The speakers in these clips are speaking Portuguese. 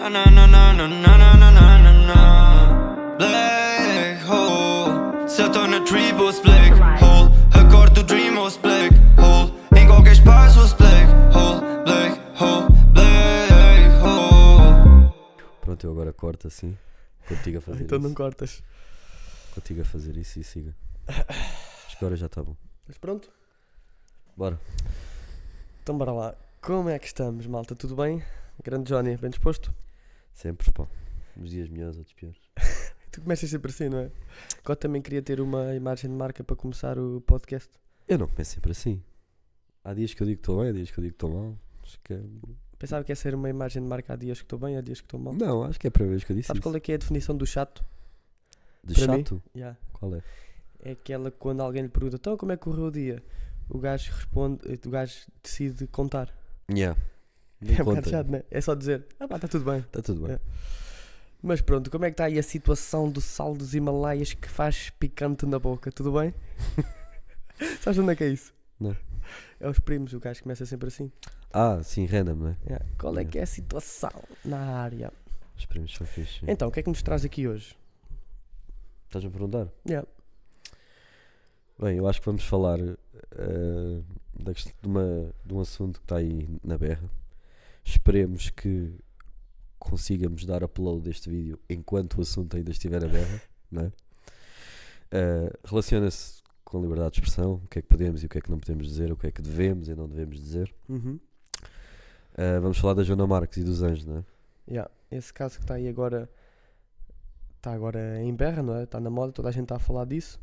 Na na na na na na na na na na na. Black hole, se eu tô na tribos black hole. Acordo do dream ou black hole. Em qualquer espaço black hole, black hole, black hole. Pronto, eu agora corto assim. Contigo a fazer Então isso. não cortas. Contigo a fazer isso e siga. Acho que agora já está bom. Mas pronto. Bora. Então bora lá. Como é que estamos, malta? Tudo bem? Grande Johnny, bem disposto? Sempre, pá. Uns dias melhores, outros piores. Tu começas sempre assim, não é? Eu também queria ter uma imagem de marca para começar o podcast. Eu não começo sempre assim. Há dias que eu digo que estou bem, há dias que eu digo que estou mal. Acho que é... Pensava que ia ser uma imagem de marca. Há dias que estou bem, há dias que estou mal. Não, acho que é a primeira vez que eu disse Sabes isso. qual é que é a definição do chato? De para mim? chato? Yeah. Qual é? É aquela que quando alguém lhe pergunta então como é que correu o dia? O gajo responde, o gajo decide contar. Yeah. Nem É um bocado conta. chato, não é? É só dizer, está tudo bem. Está tudo bem. É. Mas pronto, como é que está aí a situação do sal dos Himalaias que faz picante na boca? Tudo bem? Sabes onde é que é isso? Não. É os primos, o gajo começa sempre assim. Ah, sim, random, não é? Yeah. Qual é que é a situação na área? Os prémios são fixe. sim. Então, o que é que nos traz aqui hoje? Estás-me a perguntar? Yeah. Bem, eu acho que vamos falar de um assunto que está aí na berra. Esperemos que consigamos dar upload deste vídeo enquanto o assunto ainda estiver na berra, não é? Relaciona-se com a liberdade de expressão, o que é que podemos e o que é que não podemos dizer, o que é que devemos e não devemos dizer. Uhum. Vamos falar da Joana Marques e dos Anjos, não é? Yeah. Esse caso que está aí agora, está agora em berra, não é? Está na moda, toda a gente está a falar disso.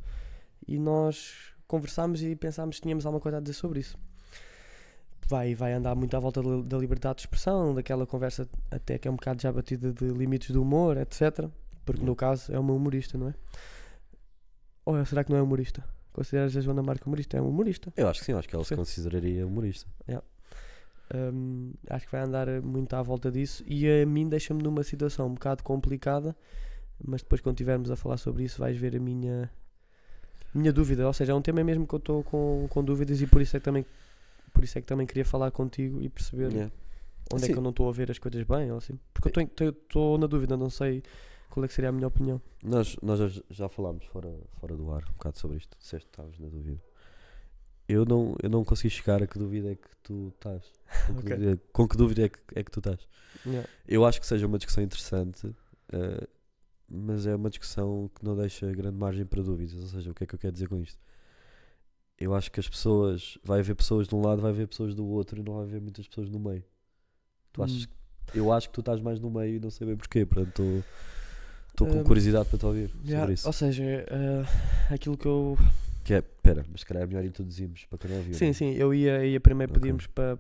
E nós conversámos e pensámos se tínhamos alguma coisa a dizer sobre isso. Vai andar muito à volta da liberdade de expressão, daquela conversa até que é um bocado já batida de limites do humor, etc. Porque no caso é uma humorista, não é? Ou será que não é humorista? Consideras a Joana Marques humorista? É uma humorista. Eu acho que sim, acho que ela Sim. se consideraria humorista. Acho que vai andar muito à volta disso e a mim deixa-me numa situação um bocado complicada, mas depois quando estivermos a falar sobre isso vais ver a minha dúvida, ou seja, é um tema mesmo que eu estou com dúvidas e por isso é que também queria falar contigo e perceber Yeah. onde é Sim. que eu não estou a ver as coisas bem ou assim. Porque eu estou na dúvida, não sei qual é que seria a minha opinião. Nós já falámos fora do ar um bocado sobre isto. Disseste que estavas na dúvida. Eu não consegui chegar a que dúvida é que tu estás. Ok. Com que dúvida é que tu estás. Yeah. Eu acho que seja uma discussão interessante, mas é uma discussão que não deixa grande margem para dúvidas. Ou seja, o que é que eu quero dizer com isto? Eu acho que as pessoas... Vai haver pessoas de um lado, vai haver pessoas do outro e não vai haver muitas pessoas no meio. Tu achas eu acho que tu estás mais no meio e não sei bem porquê. Portanto, estou com curiosidade para te ouvir Yeah, sobre isso. ou seja, aquilo que eu... Que é, pera, mas se calhar é melhor introduzirmos para quem não ouviu. Sim, sim, eu ia primeiro Ok. pedirmos para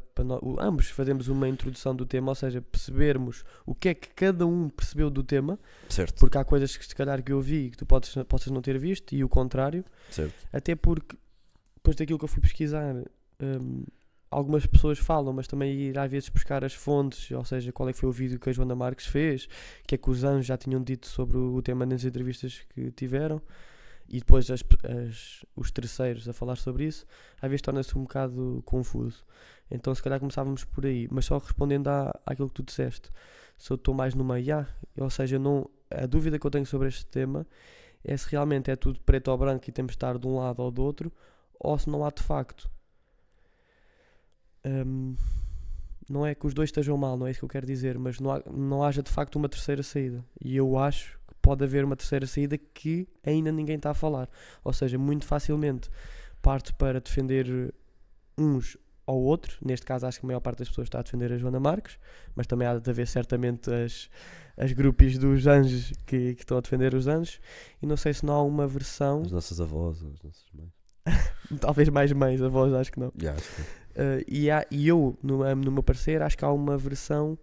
ambos fazermos uma introdução do tema, ou seja, percebermos o que é que cada um percebeu do tema, Certo, porque há coisas que se calhar que eu vi e que tu possas não ter visto, e o contrário, certo. até porque depois daquilo que eu fui pesquisar, algumas pessoas falam, mas também ir às vezes buscar as fontes, ou seja, qual é que foi o vídeo que a Joana Marques fez, o que é que os Anjos já tinham dito sobre o tema nas entrevistas que tiveram, e depois os terceiros a falar sobre isso, às vezes torna-se um bocado confuso. Então se calhar começávamos por aí, mas só respondendo àquilo que tu disseste, se eu estou mais no meio, ou seja, a dúvida que eu tenho sobre este tema é se realmente é tudo preto ou branco e temos de estar de um lado ou do outro, ou se não há de facto. Não é que os dois estejam mal, não é isso que eu quero dizer, mas não haja de facto uma terceira saída. E eu acho que pode haver uma terceira saída que ainda ninguém está a falar. Ou seja, muito facilmente parte para defender uns ou outro. Neste caso acho que a maior parte das pessoas está a defender a Joana Marques, mas também há de haver certamente as groupies dos Anjos que estão a defender os Anjos. E não sei se não há uma versão, As nossas avós, as nossas mães. talvez mais mães, avós acho que não. Acho que E eu, no meu parecer, acho que há uma versão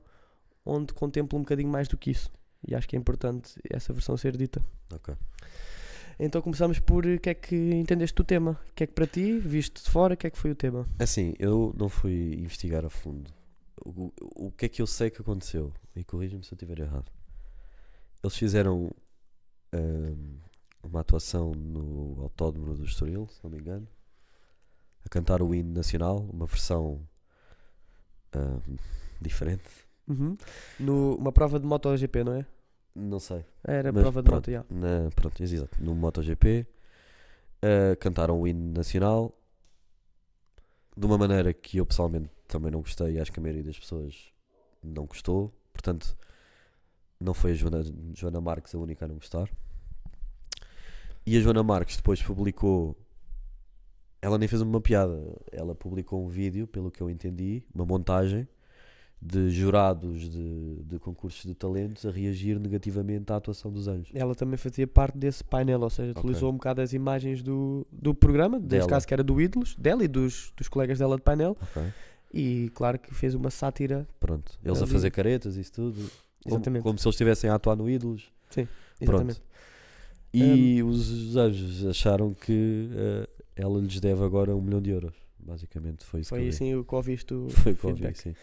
onde contempla um bocadinho mais do que isso. E acho que é importante essa versão ser dita. Ok. Então começamos por o que é que entendeste do tema? O que é que para ti, visto de fora, o que é que foi o tema? Assim, eu não fui investigar a fundo. O que é que eu sei que aconteceu? E corrija-me se eu estiver errado. Eles fizeram uma atuação no Autódromo do Estoril, se não me engano, a cantar o hino nacional, uma versão diferente, Uma prova de MotoGP, não é? Não sei. Era Mas prova de pronto, moto, já. Pronto, exato. No MotoGP, cantaram o hino nacional de uma maneira que eu pessoalmente também não gostei e acho que a maioria das pessoas não gostou. Portanto, não foi a Joana Marques a única a não gostar. E a Joana Marques depois publicou. Ela nem fez uma piada, ela publicou um vídeo, pelo que eu entendi, uma montagem de jurados de concursos de talentos a reagir negativamente à atuação dos Anjos. Ela também fazia parte desse painel, ou seja, Ok. utilizou um bocado as imagens do programa, neste Dela. caso que era do Ídolos, dela e dos colegas dela de painel, Ok. e claro que fez uma sátira. Pronto. Eles a Ali. fazer caretas e isso tudo. Exatamente. Como se eles estivessem a atuar no Ídolos. Exatamente. E os Anjos acharam que ela lhes deve agora 1 milhão de euros. Basicamente foi isso que Foi eu vi. assim o que ouviste do Foi o que eu vi, feedback. sim.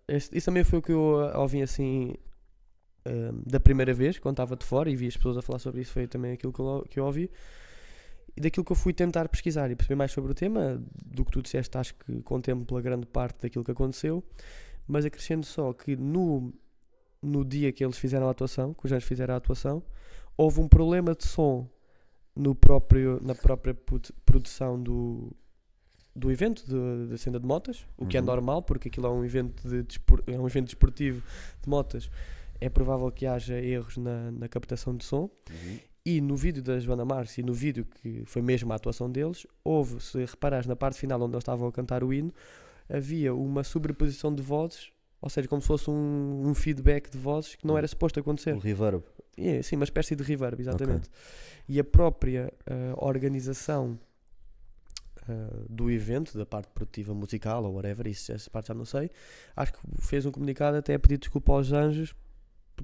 Isso também foi o que eu ouvi assim da primeira vez, quando estava de fora e vi as pessoas a falar sobre isso, foi também aquilo que eu ouvi. E daquilo que eu fui tentar pesquisar e perceber mais sobre o tema, do que tu disseste, acho que contempla grande parte daquilo que aconteceu, mas acrescento só que no dia que eles fizeram a atuação, que os Anjos fizeram a atuação, houve um problema de som na própria produção do evento da cena de motas, o que é Uhum. normal, porque aquilo é um evento é um evento desportivo de motas, é provável que haja erros na captação de som. Uhum. E no vídeo da Joana Marques e no vídeo que foi mesmo a atuação deles, houve, se reparares na parte final onde eles estavam a cantar o hino, havia uma sobreposição de vozes, ou seja, como se fosse um feedback de vozes que não era suposto acontecer. O reverb. Sim, uma espécie de reverb, exatamente. E a própria organização do evento, da parte produtiva musical ou whatever, essa parte já não sei, acho que fez um comunicado até a pedir desculpa aos Anjos.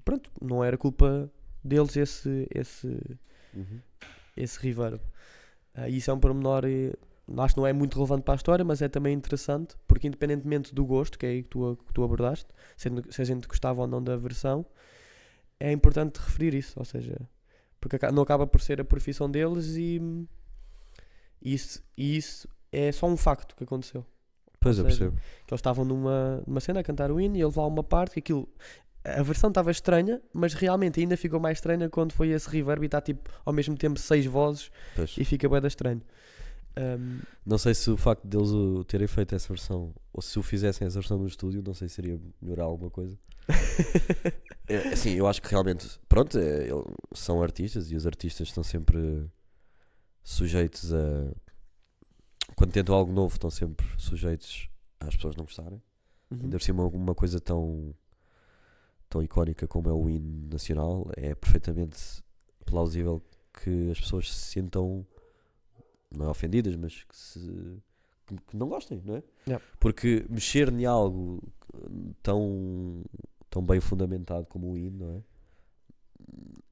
Pronto, não era culpa deles Uhum. esse reverb. Isso é um pormenor, acho que não é muito relevante para a história, mas é também interessante, porque independentemente do gosto, que é aí que tu abordaste, se a gente gostava ou não da versão, é importante referir isso, ou seja, porque não acaba por ser a profissão deles e isso é só um facto que aconteceu. Pois, eu Ou seja, percebo. que eles estavam numa cena a cantar o hino e eles lá uma parte que aquilo, a versão estava estranha, mas realmente ainda ficou mais estranha quando foi esse reverb e está tipo ao mesmo tempo 6 vozes Pois. e fica bué da estranho. Não sei se o facto deles o terem feito essa versão, ou se o fizessem essa versão no estúdio, não sei se iria melhorar alguma coisa. Assim, eu acho que realmente, pronto, são artistas e os artistas estão sempre sujeitos a. Quando tentam algo novo, estão sempre sujeitos às pessoas não gostarem. Uhum. Ainda por cima, uma coisa tão icónica como é o hino nacional, é perfeitamente plausível que as pessoas se sintam, não é ofendidas, mas que não gostem, não é? Yeah. Porque mexer em algo tão bem fundamentado como o hino, não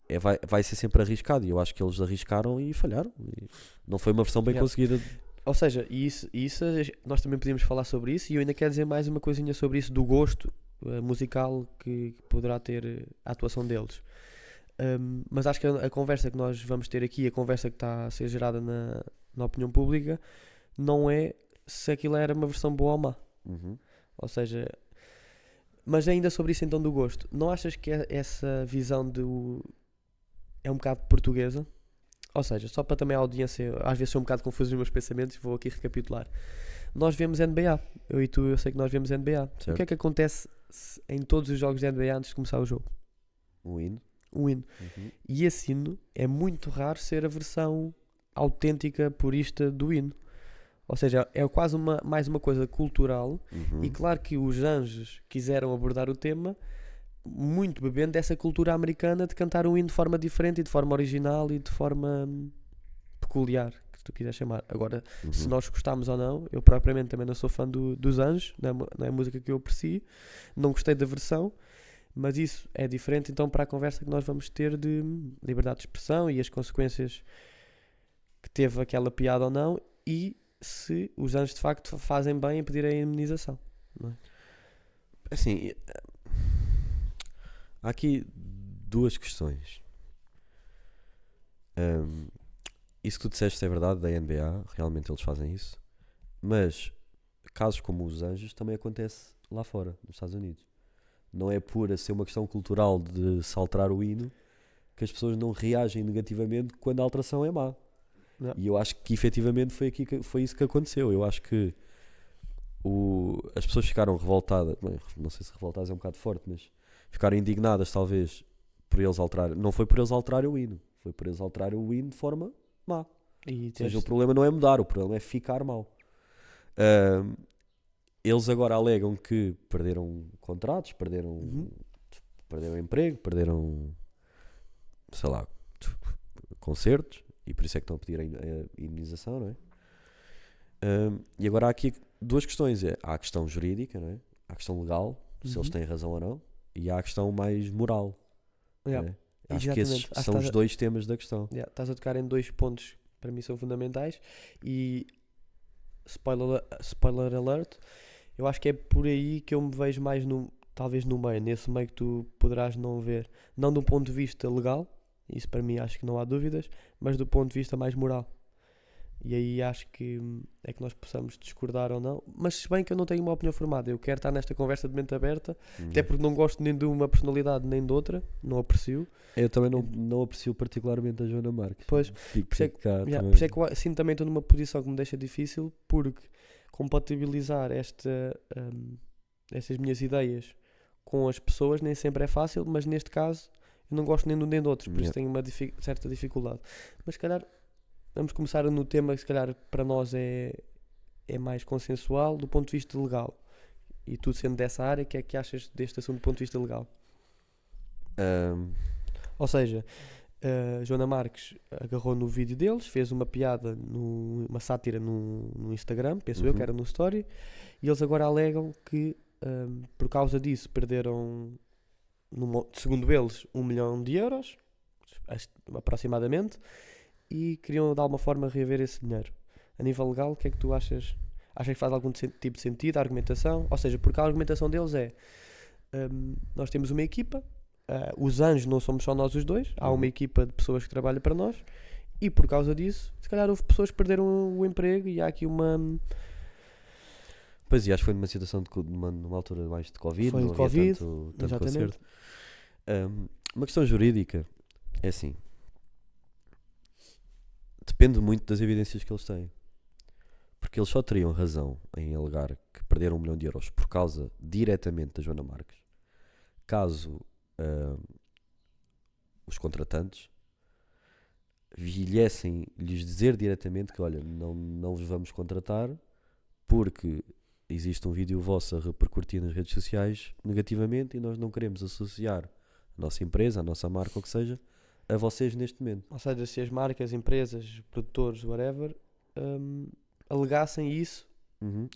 é? Vai ser sempre arriscado, e eu acho que eles arriscaram e falharam. E não foi uma versão bem Yeah. conseguida. Ou seja, isso nós também podíamos falar sobre isso, e eu ainda quero dizer mais uma coisinha sobre isso do gosto musical que poderá ter a atuação deles. Mas acho que a conversa que nós vamos ter aqui, a conversa que está a ser gerada na opinião pública, não é se aquilo era uma versão boa ou má. Uhum. Ou seja, mas ainda sobre isso então do gosto, não achas que essa visão é um bocado portuguesa? Ou seja, só para também a audiência, às vezes sou um bocado confuso nos meus pensamentos, vou aqui recapitular. Nós vemos NBA, eu e tu, eu sei que nós vemos NBA. Certo. O que é que acontece em todos os jogos de NBA antes de começar o jogo? O hino. Um hino. Uhum. E esse hino é muito raro ser a versão autêntica, purista do hino. Ou seja, é quase mais uma coisa cultural. Uhum. E claro que os Anjos quiseram abordar o tema muito bebendo dessa cultura americana de cantar um hino de forma diferente e de forma original e de forma peculiar, que tu quiseres chamar. Agora, se Uhum. nós gostarmos ou não, eu propriamente também não sou fã dos Anjos, não é música que eu aprecio, não gostei da versão, mas isso é diferente então para a conversa que nós vamos ter de liberdade de expressão e as consequências que teve aquela piada ou não, e se os Anjos de facto fazem bem em pedir a indemnização. Não é? Assim, há aqui duas questões. Isso que tu disseste é verdade da NBA, realmente eles fazem isso, mas casos como os Anjos também acontece lá fora, nos Estados Unidos. não é por ser uma questão cultural de se alterar o hino que as pessoas não reagem negativamente quando a alteração é má. Não. E eu acho que efetivamente foi isso que aconteceu. Eu acho que as pessoas ficaram revoltadas, bem, não sei se revoltadas é um bocado forte, mas ficaram indignadas talvez por eles alterarem. Não foi por eles alterarem o hino, foi por eles alterarem o hino de forma má. E Ou seja, o problema não é mudar, o problema é ficar mal. Eles agora alegam que perderam contratos, perderam emprego, perderam, sei lá, concertos, e por isso é que estão a pedir a indenização, não é? E agora há aqui duas questões. Há a questão jurídica, não é? Há a questão legal, se eles têm razão ou não, e há a questão mais moral. Yeah. Não é? Acho que esses são os dois temas da questão. Yeah, estás a tocar em 2 pontos que para mim são fundamentais e spoiler alert, eu acho que é por aí que eu me vejo mais talvez no meio, nesse meio que tu poderás não ver, não do ponto de vista legal, isso para mim acho que não há dúvidas, mas do ponto de vista mais moral. E aí acho que é que nós possamos discordar ou não, mas se bem que eu não tenho uma opinião formada, eu quero estar nesta conversa de mente aberta, até porque não gosto nem de uma personalidade nem de outra, não aprecio. Eu também não aprecio particularmente a Joana Marques. Pois, Fico por isso é que, cá por também. isso é que eu sinto também estou numa posição que me deixa difícil, porque compatibilizar estas minhas ideias com as pessoas nem sempre é fácil, mas neste caso eu não gosto nem de um nem do outro, por isso tenho uma certa dificuldade. Mas se calhar vamos começar no tema que se calhar para nós é mais consensual do ponto de vista legal. E tu sendo dessa área, o que é que achas deste assunto do ponto de vista legal? Ou seja, Joana Marques agarrou no vídeo deles, fez uma piada, uma sátira no Instagram, penso eu que era no Story, e eles agora alegam que por causa disso perderam, segundo eles, 1 milhão de euros, aproximadamente, e queriam de alguma forma reaver esse dinheiro. A nível legal, o que é que tu achas? Achas que faz algum tipo de sentido a argumentação? Ou seja, porque a argumentação deles é nós temos uma equipa, os anjos não somos só nós os dois, há uma equipa de pessoas que trabalham para nós, e por causa disso, se calhar houve pessoas que perderam o emprego e há aqui uma... Pois, e acho que foi numa situação numa altura mais de Covid, foi não de havia Covid, tanto exatamente. concerto. Uma questão jurídica é assim, depende muito das evidências que eles têm, porque eles só teriam razão em alegar que perderam 1 milhão de euros por causa diretamente da Joana Marques caso os contratantes viessem lhes dizer diretamente que olha, não vos vamos contratar porque existe um vídeo vosso a repercutir nas redes sociais negativamente e nós não queremos associar a nossa empresa, a nossa marca, ou o que seja, a vocês neste momento. Ou seja, se as marcas, empresas, produtores, whatever, alegassem isso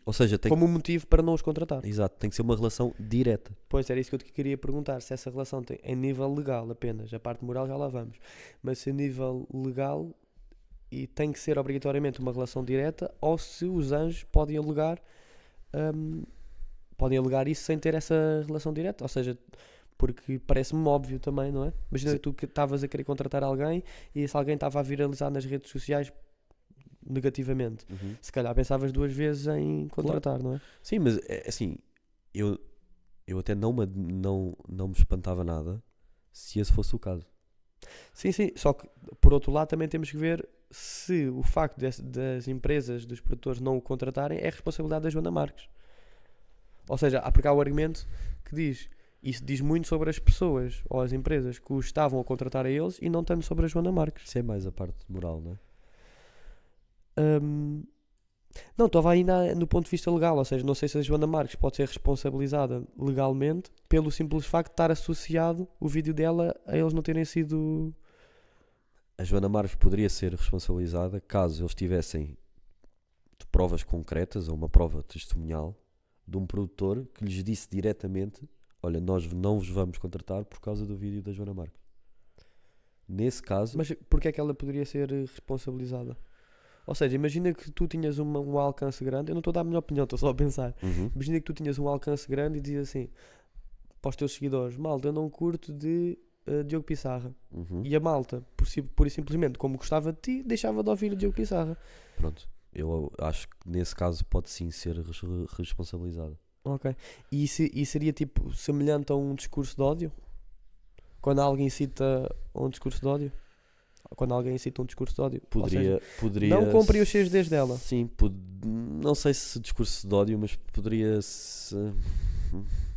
Ou seja, como um motivo para não os contratar. Exato, tem que ser uma relação direta. Pois, era isso que eu te queria perguntar, se essa relação tem em nível legal apenas, a parte moral já lá vamos, mas se a nível legal e tem que ser obrigatoriamente uma relação direta, ou se os anjos podem alegar isso sem ter essa relação direta, ou seja, porque parece-me óbvio também, não é? Imagina tu que estavas a querer contratar alguém e se alguém estava a viralizar nas redes sociais negativamente, se calhar pensavas 2 vezes em contratar, não é? Sim, mas assim, eu até não me espantava nada se esse fosse o caso. Sim, só que por outro lado também temos que ver se o facto das empresas, dos produtores não o contratarem é responsabilidade da Joana Marques. Ou seja, porque há o argumento que isso diz muito sobre as pessoas ou as empresas que os estavam a contratar a eles e não tanto sobre a Joana Marques. Isso é mais a parte moral, não é? Não, estava ainda no ponto de vista legal, ou seja, não sei se a Joana Marques pode ser responsabilizada legalmente pelo simples facto de estar associado o vídeo dela a eles não terem sido... A Joana Marques poderia ser responsabilizada caso eles tivessem provas concretas ou uma prova testemunhal de um produtor que lhes disse diretamente: olha, nós não vos vamos contratar por causa do vídeo da Joana Marques. Nesse caso... Mas porquê é que ela poderia ser responsabilizada? Ou seja, imagina que tu tinhas um alcance grande, eu não estou a dar a minha opinião, estou só a pensar. Imagina que tu tinhas um alcance grande e dizias assim para os teus seguidores: malta, eu não curto de Diogo Pissarra. E a malta, pura e simplesmente, como gostava de ti, deixava de ouvir o Diogo Pissarra. Pronto, eu acho que nesse caso pode sim ser responsabilizada. Ok. E seria tipo semelhante a um discurso de ódio? Quando alguém cita um discurso de ódio? Quando alguém cita um discurso de ódio? Ou seja, Poderia. não cumpre os 6Ds dela. Sim, não sei se discurso de ódio, mas poderia se.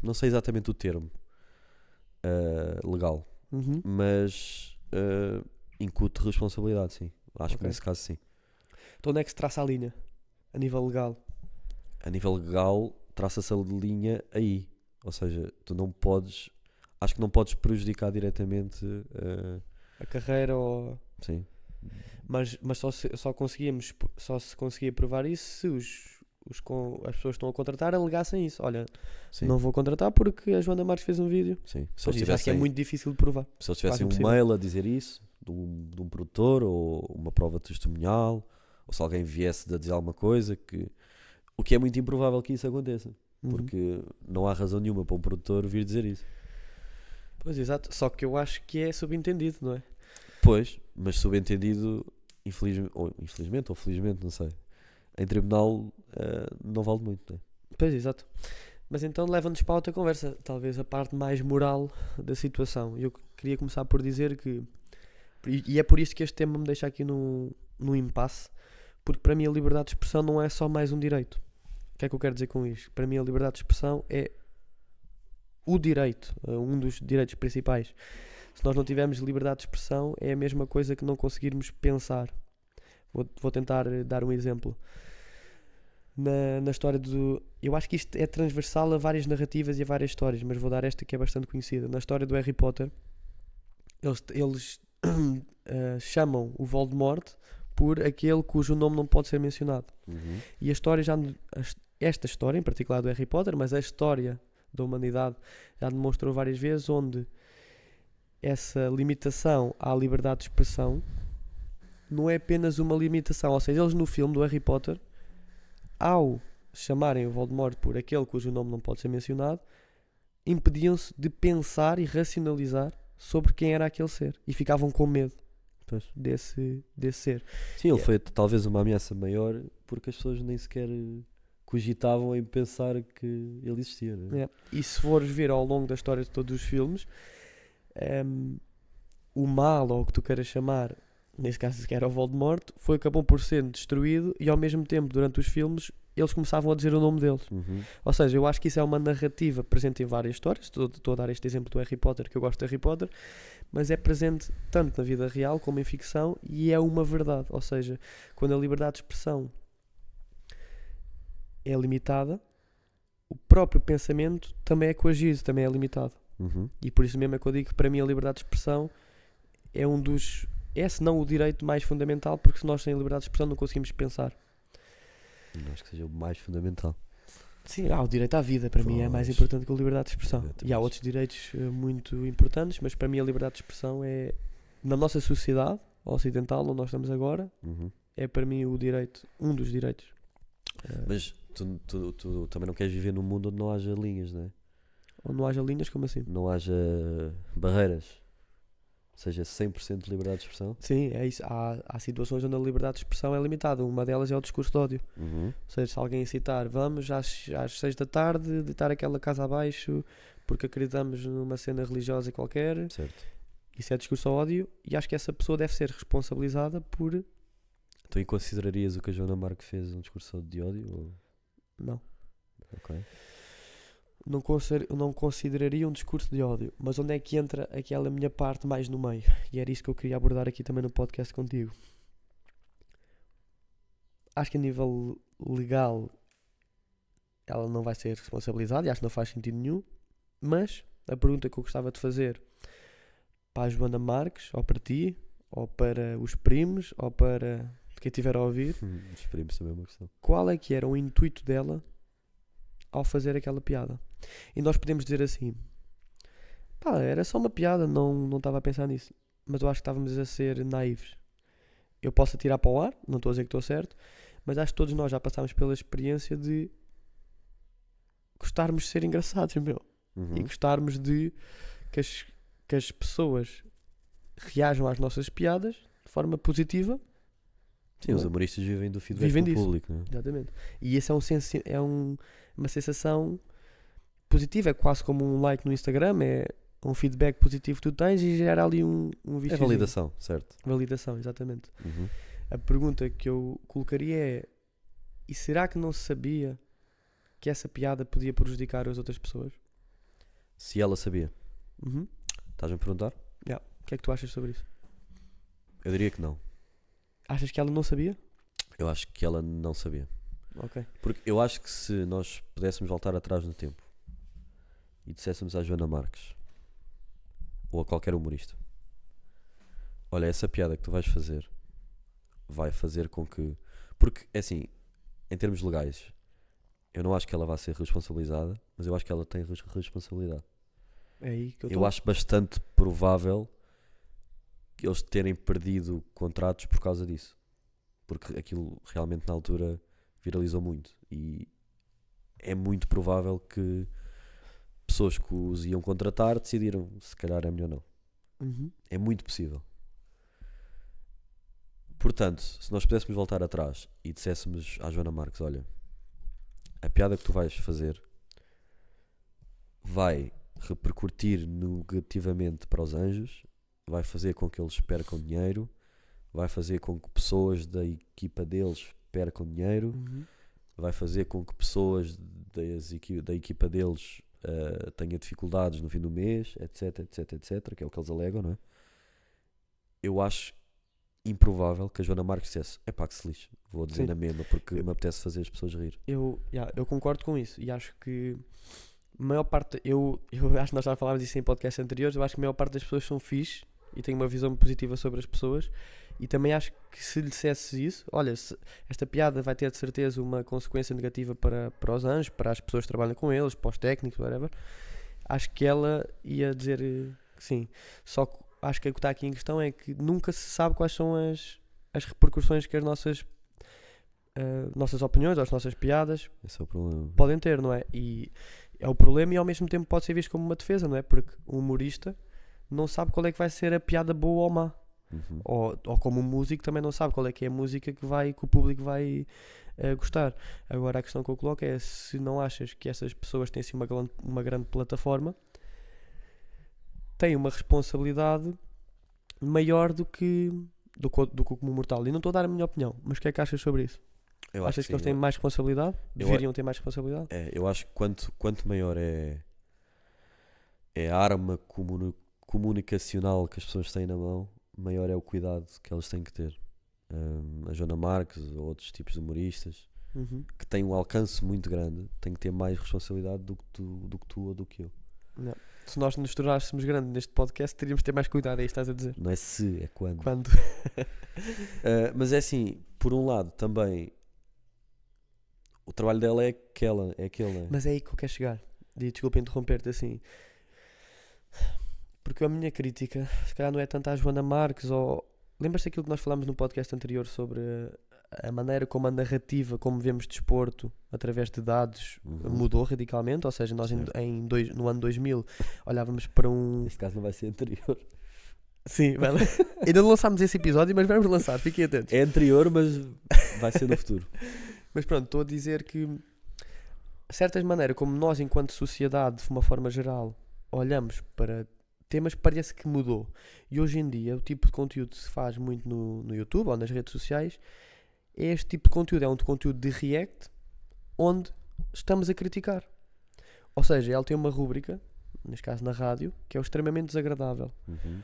Não sei exatamente o termo legal, Uhum. mas incute responsabilidade, sim. Acho que Ok. nesse caso, sim. Então onde é que se traça a linha? A nível legal. A nível legal, traça-se a linha aí. Ou seja, tu não podes. Acho que não podes prejudicar diretamente. A carreira ou... Sim. Mas só se conseguia provar isso se as pessoas que estão a contratar alegassem isso. Olha, Sim. não vou contratar porque a Joana Marques fez um vídeo. Sim. Se Mas eles isso acho que é tivessem, muito difícil de provar. se eles tivessem um impossível. mail a dizer isso, de um produtor, ou uma prova testemunhal, ou se alguém viesse a dizer alguma coisa, o que é muito improvável que isso aconteça. Uhum. Porque não há razão nenhuma para um produtor vir dizer isso. Pois, exato. Só que eu acho que é subentendido, não é? Pois, mas subentendido, infelizmente ou felizmente, não sei. Em tribunal não vale muito, não é? Pois, exato. Mas então leva-nos para outra conversa. Talvez a parte mais moral da situação. Eu queria começar por dizer que... E é por isso que este tema me deixa aqui num impasse. Porque para mim a liberdade de expressão não é só mais um direito. O que é que eu quero dizer com isto? Para mim a liberdade de expressão é o direito, um dos direitos principais. Se nós não tivermos liberdade de expressão, é a mesma coisa que não conseguirmos pensar. Vou tentar dar um exemplo. Na história do... Eu acho que isto é transversal a várias narrativas e a várias histórias, mas vou dar esta que é bastante conhecida. Na história do Harry Potter, eles chamam o Voldemort por aquele cujo nome não pode ser mencionado. Uhum. E a história esta história, em particular do Harry Potter, mas a história da humanidade já demonstrou várias vezes onde essa limitação à liberdade de expressão não é apenas uma limitação. Ou seja, eles no filme do Harry Potter, ao chamarem o Voldemort por aquele cujo nome não pode ser mencionado, impediam-se de pensar e racionalizar sobre quem era aquele ser. E ficavam com medo desse ser. Sim, ele foi talvez uma ameaça maior porque as pessoas nem sequer cogitavam em pensar que ele existia, não é? É. E se fores ver ao longo da história de todos os filmes, o mal, ou o que tu queiras chamar, nesse caso que era o Voldemort, acabou por ser destruído e ao mesmo tempo, durante os filmes, eles começavam a dizer o nome deles. Uhum. Ou seja, eu acho que isso é uma narrativa presente em várias histórias. Estou a dar este exemplo do Harry Potter, que eu gosto de Harry Potter, mas é presente tanto na vida real como em ficção e é uma verdade. Ou seja, quando a liberdade de expressão é limitada, o próprio pensamento também é coagido, também é limitado. Uhum. E por isso mesmo é que eu digo que para mim a liberdade de expressão é um dos... É se não o direito mais fundamental, porque se nós sem liberdade de expressão não conseguimos pensar. Não acho que seja o mais fundamental. Sim, o direito à vida para mim é mais Pois. importante que a liberdade de expressão. Exatamente. E há outros direitos muito importantes, mas para mim a liberdade de expressão é, na nossa sociedade ocidental, onde nós estamos agora, Uhum. é para mim o direito, um dos direitos. Mas tu também não queres viver num mundo onde não haja linhas, não é? Onde não haja linhas, como assim? Não haja barreiras. Ou seja, 100% de liberdade de expressão. Sim, é isso. Há situações onde a liberdade de expressão é limitada. Uma delas é o discurso de ódio. Uhum. Ou seja, se alguém incitar, vamos às 6 da tarde deitar aquela casa abaixo porque acreditamos numa cena religiosa qualquer, Certo. isso é discurso de ódio e acho que essa pessoa deve ser responsabilizada por... Então, e considerarias o que a Joana Marques fez um discurso de ódio? Ou... Não. Ok. Não consideraria um discurso de ódio. Mas onde é que entra aquela minha parte mais no meio? E era isso que eu queria abordar aqui também no podcast contigo. Acho que a nível legal ela não vai ser responsabilizada e acho que não faz sentido nenhum. Mas a pergunta que eu gostava de fazer para a Joana Marques, ou para ti, ou para os primos, ou para quem estiver a ouvir, Esperemos também uma questão. qual é que era o intuito dela ao fazer aquela piada? E nós podemos dizer assim, pá, era só uma piada, não estava a pensar nisso. Mas eu acho que estávamos a ser naivos. Eu posso atirar para o ar, não estou a dizer que estou certo, mas acho que todos nós já passámos pela experiência de gostarmos de ser engraçados, meu. Uhum. E gostarmos de que as pessoas reajam às nossas piadas de forma positiva. Sim, os humoristas vivem do feedback Vivem do disso. público, não é? Exatamente. E isso é uma sensação positivo, é quase como um like no Instagram, é um feedback positivo que tu tens e gera ali um É vício. validação, certo? Validação, exatamente. Uhum. A pergunta que eu colocaria é: e será que não se sabia que essa piada podia prejudicar as outras pessoas? Se ela sabia. Uhum. Estás-me a perguntar? O que é que tu achas sobre isso? Eu diria que não. Achas que ela não sabia? Eu acho que ela não sabia. Ok. Porque eu acho que se nós pudéssemos voltar atrás no tempo e disséssemos à Joana Marques ou a qualquer humorista: olha, essa piada que tu vais fazer vai fazer com que... Porque, é assim, em termos legais, eu não acho que ela vá ser responsabilizada, mas eu acho que ela tem responsabilidade. É aí que eu Eu estou. acho bastante provável que eles terem perdido contratos por causa disso. Porque aquilo realmente na altura viralizou muito. E é muito provável que pessoas que os iam contratar decidiram se calhar é melhor não. Uhum. É muito possível. Portanto, se nós pudéssemos voltar atrás e disséssemos à Joana Marques: olha, a piada que tu vais fazer vai repercutir negativamente para os anjos, vai fazer com que eles percam dinheiro, vai fazer com que pessoas da equipa deles percam dinheiro, Uhum. vai fazer com que pessoas da equipa deles tenham dificuldades no fim do mês, etc, etc, etc, que é o que eles alegam, não é? Eu acho improvável que a Joana Marques dissesse: é pá, que se lixe, vou dizer Sim. na mesma porque me apetece fazer as pessoas rir. Eu concordo com isso e acho que a maior parte, eu acho que nós já falámos disso em podcasts anteriores, eu acho que a maior parte das pessoas são fixe e têm uma visão positiva sobre as pessoas, e também acho que se lhe dissesse isso: olha, esta piada vai ter de certeza uma consequência negativa para os anjos, para as pessoas que trabalham com eles, para os técnicos, whatever, acho que ela ia dizer que sim. Só que acho que o que está aqui em questão é que nunca se sabe quais são as repercussões que as nossas opiniões ou as nossas piadas Esse é o problema. podem ter, não é? E é o problema, e ao mesmo tempo pode ser visto como uma defesa, não é? Porque o humorista não sabe qual é que vai ser a piada boa ou má. Uhum. Ou como um músico também não sabe qual é que é a música que o público vai gostar. Agora a questão que eu coloco é: se não achas que essas pessoas têm assim uma grande plataforma, têm uma responsabilidade maior do que o comum mortal. E não estou a dar a minha opinião, mas o que é que achas sobre isso? Eu acho Achas que sim, eles têm mais responsabilidade? eu Deveriam ter mais responsabilidade? eu acho que quanto maior é a arma comunicacional que as pessoas têm na mão, maior é o cuidado que elas têm que ter. A Joana Marques ou outros tipos de humoristas Uhum. que têm um alcance muito grande têm que ter mais responsabilidade do que tu ou do que eu. Não. Se nós nos tornássemos grandes neste podcast, teríamos de ter mais cuidado, é isso que estás a dizer. Não é se, é quando. Quando? Mas é assim, por um lado também o trabalho dela é aquele, né? Mas é aí que eu quero chegar. Desculpa interromper-te assim. Porque a minha crítica, se calhar, não é tanto à Joana Marques, ou... Lembras-te daquilo que nós falámos no podcast anterior sobre a maneira como a narrativa, como vemos desporto através de dados, Uhum. mudou radicalmente? Ou seja, nós Certo. no ano 2000 olhávamos para um... Neste caso não vai ser anterior. Sim, ainda não lançámos esse episódio, mas vamos lançar, fiquem atentos. É anterior, mas vai ser no futuro. Mas pronto, estou a dizer que certas maneiras como nós, enquanto sociedade, de uma forma geral, olhamos para temas, parece que mudou. E hoje em dia o tipo de conteúdo que se faz muito no YouTube ou nas redes sociais é este tipo de conteúdo, é um conteúdo de react onde estamos a criticar. Ou seja, ela tem uma rúbrica, neste caso na rádio, que é o extremamente desagradável. Uhum.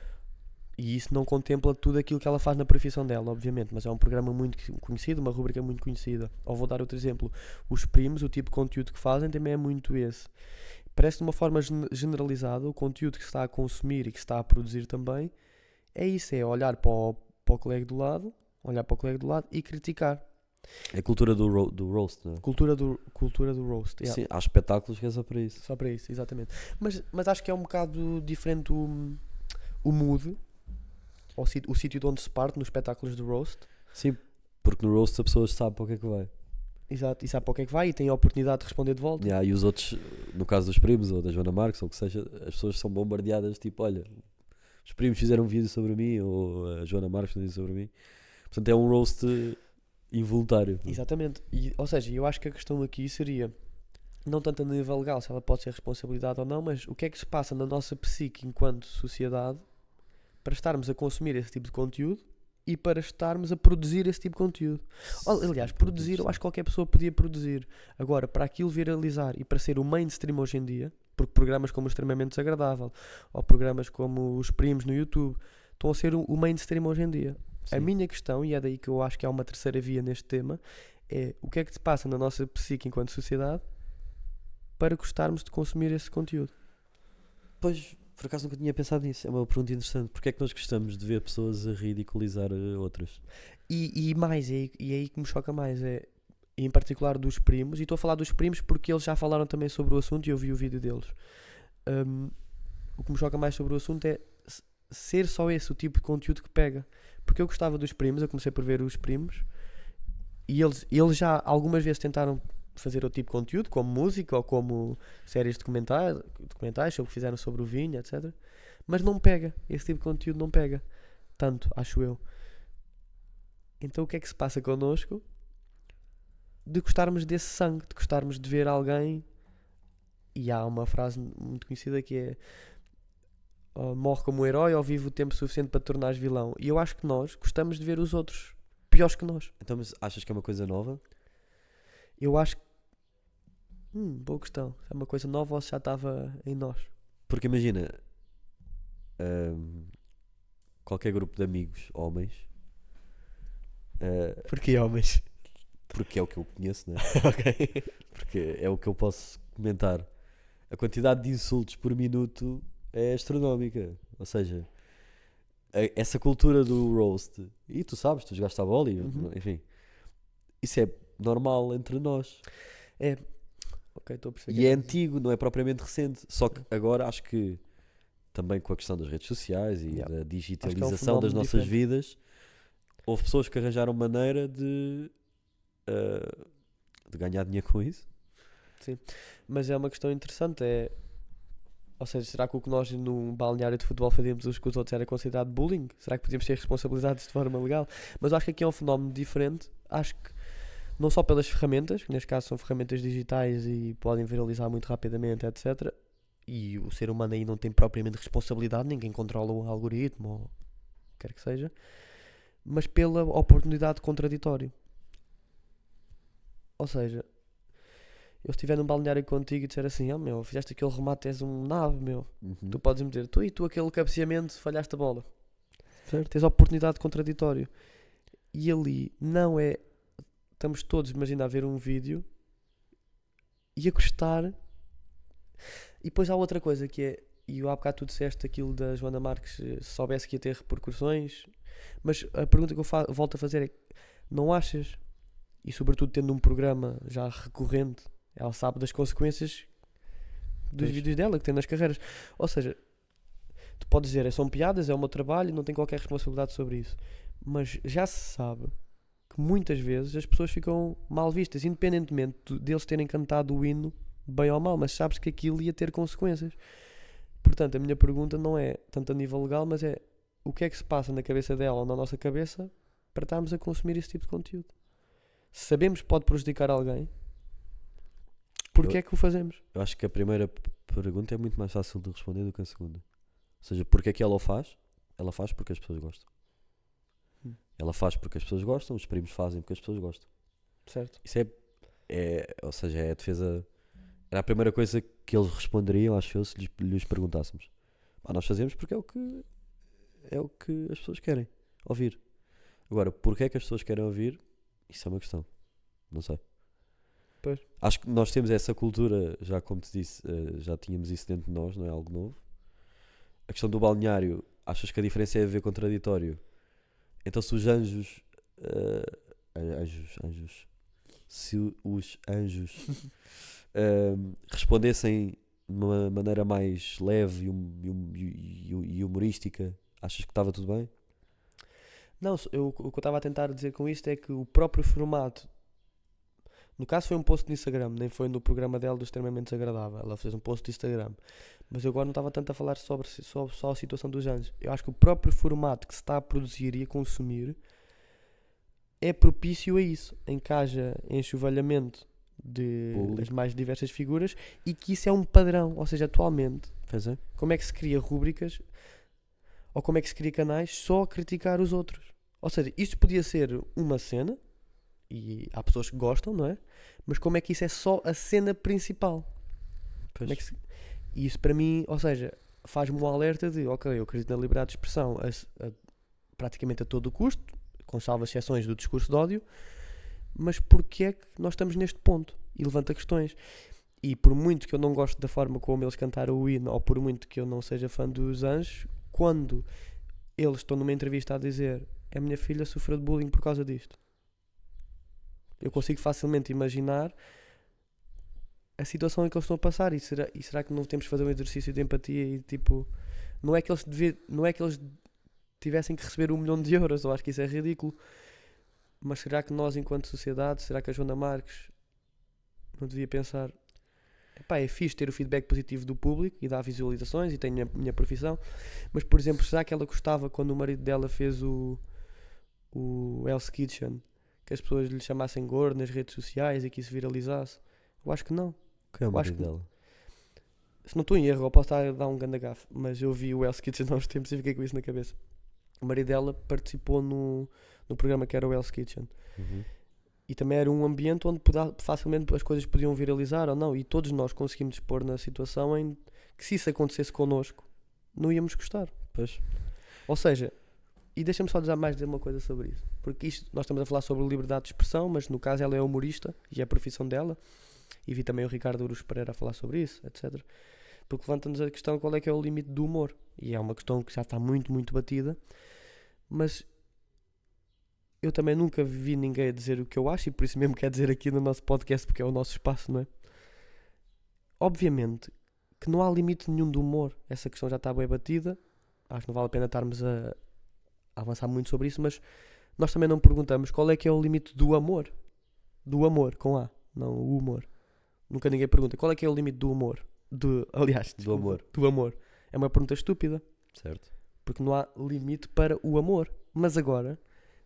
E isso não contempla tudo aquilo que ela faz na profissão dela, obviamente, mas é um programa muito conhecido, uma rubrica muito conhecida. Ou vou dar outro exemplo: os primos, o tipo de conteúdo que fazem também é muito esse. Parece de uma forma generalizada, o conteúdo que se está a consumir e que se está a produzir também é isso, é olhar para o colega do lado, e criticar. É a cultura do roast, não é? Cultura do roast. Yeah. Sim, há espetáculos que é só para isso. Só para isso, exatamente. Mas acho que é um bocado diferente o mood, o sítio de onde se parte nos espetáculos do roast. Sim, porque no roast a pessoa sabe para o que é que vai. Exato, e sabe para o que é que vai e tem a oportunidade de responder de volta. E os outros, no caso dos primos ou da Joana Marques ou o que seja, as pessoas são bombardeadas, tipo, olha, os primos fizeram um vídeo sobre mim ou a Joana Marques fez um vídeo sobre mim. Portanto é um roast involuntário. Exatamente. Ou seja, eu acho que a questão aqui seria: não tanto a nível legal, se ela pode ser responsabilidade ou não, mas o que é que se passa na nossa psique enquanto sociedade para estarmos a consumir esse tipo de conteúdo e para estarmos a produzir esse tipo de conteúdo. Aliás, produzir, eu acho que qualquer pessoa podia produzir. Agora, para aquilo viralizar e para ser o mainstream hoje em dia, porque programas como o Extremamente Desagradável ou programas como os Primos no YouTube estão a ser o mainstream hoje em dia. A Sim. minha questão, e é daí que eu acho que há uma terceira via neste tema, é o que é que se passa na nossa psique enquanto sociedade para gostarmos de consumir esse conteúdo. Pois, por acaso nunca tinha pensado nisso. É uma pergunta interessante. Porque é que nós gostamos de ver pessoas a ridiculizar outras? E mais, e é aí que me choca mais, é em particular dos primos, e estou a falar dos primos porque eles já falaram também sobre o assunto e eu vi o vídeo deles. O que me choca mais sobre o assunto é ser só esse o tipo de conteúdo que pega. Porque eu gostava dos primos, eu comecei por ver os primos, e eles já algumas vezes tentaram fazer outro tipo de conteúdo, como música ou como séries de documentais sobre o que fizeram sobre o vinho, etc. Mas não pega, esse tipo de conteúdo não pega tanto, acho eu. Então o que é que se passa connosco de gostarmos desse sangue, de gostarmos de ver alguém, e há uma frase muito conhecida que é morre como um herói ou vive o tempo suficiente para te tornares vilão. E eu acho que nós gostamos de ver os outros piores que nós. Então, mas achas que é uma coisa nova? Eu acho que boa questão. Se é uma coisa nova ou se já estava em nós. Porque imagina, qualquer grupo de amigos, homens, Porquê, homens? porque é o que eu conheço, né? Ok. Porque é o que eu posso comentar. A quantidade de insultos por minuto é astronómica. Ou seja, essa cultura do roast, e tu sabes, tu jogaste a bola, e, Uhum. enfim, isso é normal entre nós. É. Ok, estou a perceber. E é antigo, não é propriamente recente. Só que agora acho que também com a questão das redes sociais e Yeah. da Acho que é um digitalização das fenómeno nossas diferente. vidas, houve pessoas que arranjaram maneira de ganhar dinheiro com isso. Mas é uma questão interessante. Ou seja, será que o que nós num balneário de futebol fazíamos uns com os outros era considerado bullying? Será que podíamos ser responsabilizados de forma legal? Mas eu acho que aqui é um fenómeno diferente. Acho que não só pelas ferramentas, que neste caso são ferramentas digitais e podem viralizar muito rapidamente, etc. E o ser humano aí não tem propriamente responsabilidade, ninguém controla o algoritmo ou o que quer que seja. Mas pela oportunidade de contraditório. Ou seja, eu estiver num balneário contigo e disser assim, meu, fizeste aquele remate, és um nabo, meu. Uhum. Tu podes-me dizer, tu aquele cabeceamento, falhaste a bola. Certo. Tens a oportunidade de contraditório. E ali não é... Estamos todos, imagina, a ver um vídeo e a gostar. E depois há outra coisa que é... E há bocado tu disseste aquilo da Joana Marques, se soubesse que ia ter repercussões. Mas a pergunta que eu volto a fazer é, não achas, e sobretudo tendo um programa já recorrente, ela sabe das consequências dos Pois. vídeos dela que tem nas carreiras. Ou seja, tu podes dizer, são piadas, é o meu trabalho, não tenho qualquer responsabilidade sobre isso. Mas já se sabe que muitas vezes as pessoas ficam mal vistas, independentemente deles terem cantado o hino bem ou mal, mas sabes que aquilo ia ter consequências. Portanto, a minha pergunta não é tanto a nível legal, mas é o que é que se passa na cabeça dela ou na nossa cabeça para estarmos a consumir esse tipo de conteúdo. Se sabemos que pode prejudicar alguém, porquê é que o fazemos? Eu acho que a primeira pergunta é muito mais fácil de responder do que a segunda. Ou seja, porque é que ela o faz? Ela faz porque as pessoas gostam. Ela faz porque as pessoas gostam, os primos fazem porque as pessoas gostam. Certo. Isso ou seja, é a defesa. Era a primeira coisa que eles responderiam, acho eu, se lhes perguntássemos. Nós fazemos porque é o que as pessoas querem ouvir. Agora, porque é que as pessoas querem ouvir? Isso é uma questão. Não sei. Pois. Acho que nós temos essa cultura, já como te disse, já tínhamos isso dentro de nós, não é algo novo. A questão do balneário, achas que a diferença é haver contraditório? Então se os anjos se os anjos respondessem de uma maneira mais leve e humorística, achas que estava tudo bem? Não, o que eu estava a tentar dizer com isto é que o próprio formato, no caso foi um post no Instagram, nem foi no programa dela do Extremamente Desagradável, ela fez um post no Instagram, mas eu agora não estava tanto a falar sobre só a situação dos anjos. Eu acho que o próprio formato que se está a produzir e a consumir é propício a isso, em que haja enxovalhamento de Público. as mais diversas figuras e que isso é um padrão. Ou seja, atualmente, Pois é. como é que se cria rúbricas ou como é que se cria canais só a criticar os outros? Ou seja, isto podia ser uma cena e há pessoas que gostam, não é? Mas como é que isso é só a cena principal? Como é que E isso para mim, ou seja, faz-me um alerta de ok, eu acredito na liberdade de expressão praticamente a todo o custo, com salvas exceções do discurso de ódio, mas porquê é que nós estamos neste ponto? E levanta questões. E por muito que eu não goste da forma como eles cantaram o hino, ou por muito que eu não seja fã dos Anjos, quando eles estão numa entrevista a dizer a minha filha sofreu de bullying por causa disto, eu consigo facilmente imaginar a situação em que eles estão a passar. E será que não temos de fazer um exercício de empatia e tipo, não é que eles tivessem que receber 1 milhão de euros, eu acho que isso é ridículo, mas será que nós enquanto sociedade, será que a Joana Marques não devia pensar, epá, é fixe ter o feedback positivo do público e dar visualizações e tenho a minha profissão, mas por exemplo, será que ela gostava quando o marido dela fez o Hell's Kitchen, que as pessoas lhe chamassem gordo nas redes sociais e que isso viralizasse? Eu acho que não. Quem é o Eu acho marido que- dela? Se não estou em erro, eu posso estar a dar um ganda gafe, mas eu vi o Hell's Kitchen há uns tempos e fiquei com isso na cabeça. O marido dela participou no programa que era o Hell's Kitchen. Uhum. E também era um ambiente onde facilmente as coisas podiam viralizar ou não. E todos nós conseguimos expor na situação em que se isso acontecesse connosco, não íamos gostar. Pois. Ou seja, e deixa-me só dizer uma coisa sobre isso. Porque isto, nós estamos a falar sobre liberdade de expressão, mas no caso ela é humorista e é a profissão dela. E vi também o Ricardo Urus Pereira a falar sobre isso, etc. Porque levanta-nos a questão qual é que é o limite do humor. E é uma questão que já está muito, muito batida. Mas eu também nunca vi ninguém a dizer o que eu acho, e por isso mesmo quero dizer aqui no nosso podcast, porque é o nosso espaço, não é? Obviamente que não há limite nenhum do humor. Essa questão já está bem batida. Acho que não vale a pena estarmos a avançar muito sobre isso, mas nós também não perguntamos qual é que é o limite do amor. Do amor, com A, não o humor. Nunca ninguém pergunta qual é que é o limite do humor. Aliás, Do amor. Do amor. É uma pergunta estúpida. Certo. Porque não há limite para o amor. Mas agora,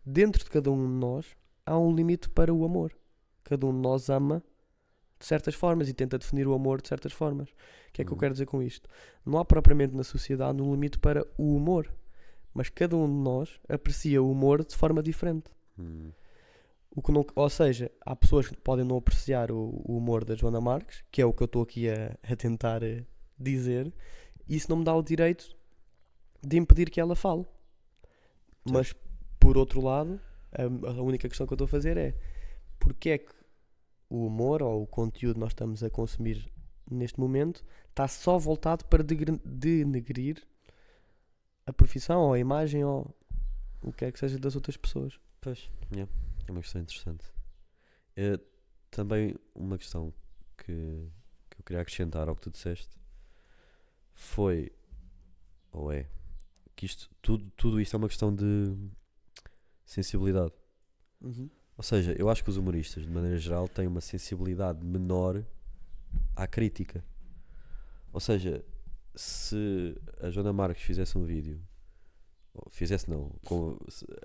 dentro de cada um de nós, há um limite para o amor. Cada um de nós ama de certas formas e tenta definir o amor de certas formas. O que é que eu quero dizer com isto? Não há propriamente na sociedade um limite para o humor. Mas cada um de nós aprecia o humor de forma diferente. Ou seja, há pessoas que podem não apreciar o humor da Joana Marques, que é o que eu estou aqui a tentar dizer, e isso não me dá o direito de impedir que ela fale. Mas, por outro lado, a única questão que eu estou a fazer é porque é que o humor ou o conteúdo que nós estamos a consumir neste momento está só voltado para denegrir a profissão ou a imagem ou o que é que seja das outras pessoas. Pois. É uma questão interessante. Também uma questão que eu queria acrescentar ao que tu disseste foi, ou é, que tudo isto é uma questão de sensibilidade. Ou seja, eu acho que os humoristas, de maneira geral, têm uma sensibilidade menor à crítica. Ou seja, se a Joana Marques fizesse um vídeo,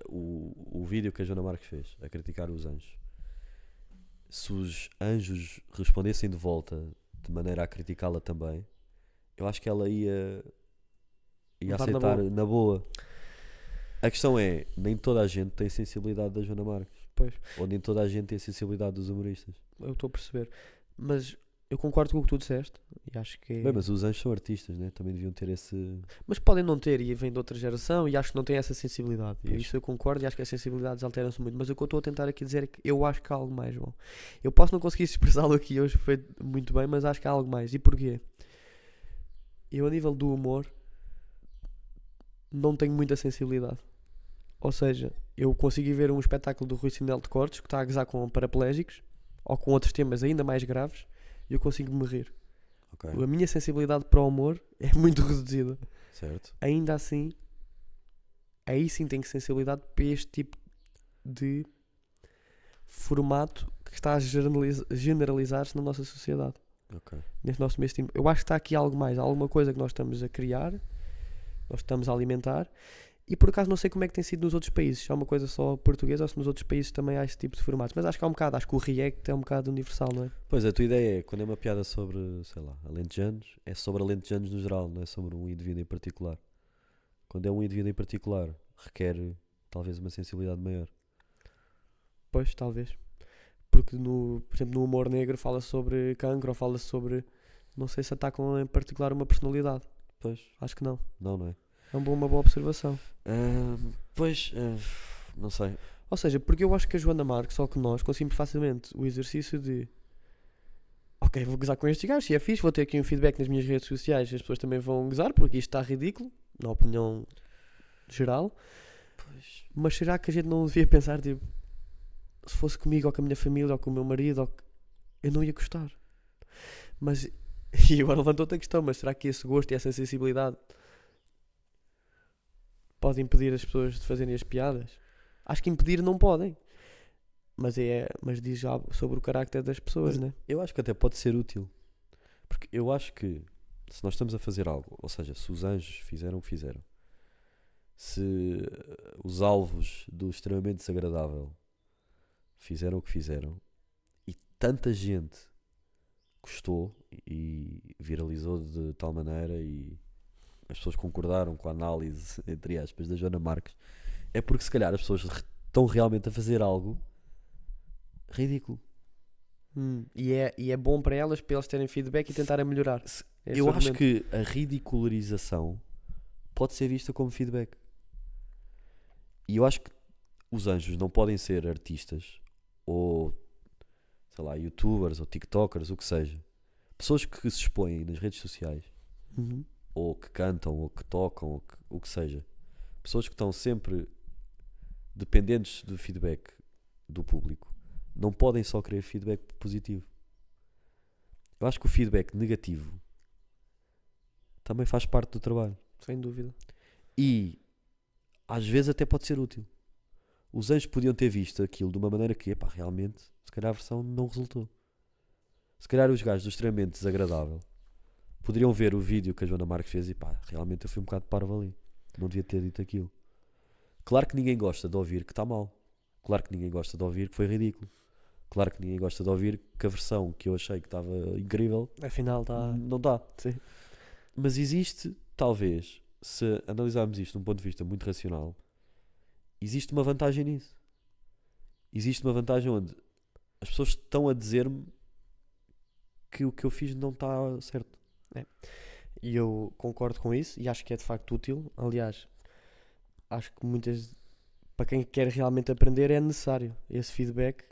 o vídeo que a Joana Marques fez a criticar os anjos, se os anjos respondessem de volta de maneira a criticá-la também, eu acho que ela ia aceitar na boa. A questão é, nem toda a gente tem a sensibilidade da Joana Marques. Pois. Ou nem toda a gente tem a sensibilidade dos humoristas. Eu estou a perceber. Mas eu concordo com o que tu disseste. E acho que Bem, mas os anjos são artistas, né? Também deviam ter esse... Mas podem não ter e vêm de outra geração e acho que não têm essa sensibilidade. E Pois. isso eu concordo e acho que as sensibilidades alteram-se muito. Mas o que eu estou a tentar aqui dizer é que eu acho que há algo mais, João. Eu posso não conseguir expressá-lo aqui hoje, foi muito bem, mas acho que há algo mais. E porquê? Eu, a nível do humor, não tenho muita sensibilidade. Ou seja, eu consigo ir ver um espetáculo do Rui Sinel de Cortes que está a gozar com paraplégicos ou com outros temas ainda mais graves e eu consigo me rir. Ok, A minha sensibilidade para o humor é muito reduzida. certo. Ainda assim, aí sim tenho sensibilidade para este tipo de formato que está a generalizar-se na nossa sociedade. Ok. Neste nosso mês de tempo. Eu acho que está aqui algo mais, alguma coisa que nós estamos a criar, nós estamos a alimentar E por acaso não sei como é que tem sido nos outros países, se é uma coisa só portuguesa ou se nos outros países também há esse tipo de formatos. Mas acho que há um bocado, acho que o React é um bocado universal, não é? Pois, a tua ideia é, quando é uma piada sobre, sei lá, alentejanos, é sobre alentejanos no geral, não é sobre um indivíduo em particular. Quando é um indivíduo em particular, requer talvez uma sensibilidade maior. Pois, talvez. Porque, por exemplo, no humor negro fala sobre cancro ou fala sobre... Não sei se atacam em particular uma personalidade. Pois, Acho que não. não é? É uma boa observação. Pois, não sei. Ou seja, porque eu acho que a Joana Marques, só que nós, conseguimos facilmente o exercício de... Ok, vou gozar com estes gajos, se é fixe, vou ter aqui um feedback nas minhas redes sociais, as pessoas também vão gozar, porque isto está ridículo, na opinião geral. Pois. Mas será que a gente não devia pensar, tipo, se fosse comigo ou com a minha família ou com o meu marido, eu não ia gostar? Mas, e agora levantou-te a questão, mas será que esse gosto e essa sensibilidade pode impedir as pessoas de fazerem as piadas? Acho que impedir não podem. Mas diz já sobre o carácter das pessoas, né? Eu acho que até pode ser útil. Porque eu acho que se nós estamos a fazer algo, ou seja, se os anjos fizeram o que fizeram, se os alvos do extremamente desagradável fizeram o que fizeram e tanta gente gostou e viralizou de tal maneira e as pessoas concordaram com a análise, entre aspas, da Joana Marques, é porque se calhar as pessoas estão realmente a fazer algo ridículo. E é bom para elas terem feedback e tentarem melhorar. Eu acho que a ridicularização pode ser vista como feedback. E eu acho que os anjos não podem ser artistas ou, sei lá, youtubers ou tiktokers, o que seja. Pessoas que se expõem nas redes sociais, ou que cantam, ou que tocam, ou o que seja. Pessoas que estão sempre dependentes do feedback do público. Não podem só querer feedback positivo. Eu acho que o feedback negativo também faz parte do trabalho. Sem dúvida. E às vezes até pode ser útil. Os anjos podiam ter visto aquilo de uma maneira que, epá, realmente, se calhar a versão não resultou. Se calhar os gajos do extremamente desagradável poderiam ver o vídeo que a Joana Marques fez e pá, realmente eu fui um bocado parvo ali. Não devia ter dito aquilo. Claro que ninguém gosta de ouvir que está mal. Claro que ninguém gosta de ouvir que foi ridículo. Claro que ninguém gosta de ouvir que a versão que eu achei que estava incrível, Afinal está... não está. Sim. Mas existe, talvez, se analisarmos isto de um ponto de vista muito racional, existe uma vantagem nisso. Existe uma vantagem onde as pessoas estão a dizer-me que o que eu fiz não está certo. E eu concordo com isso e acho que é de facto útil. Aliás, acho que para quem quer realmente aprender é necessário esse feedback que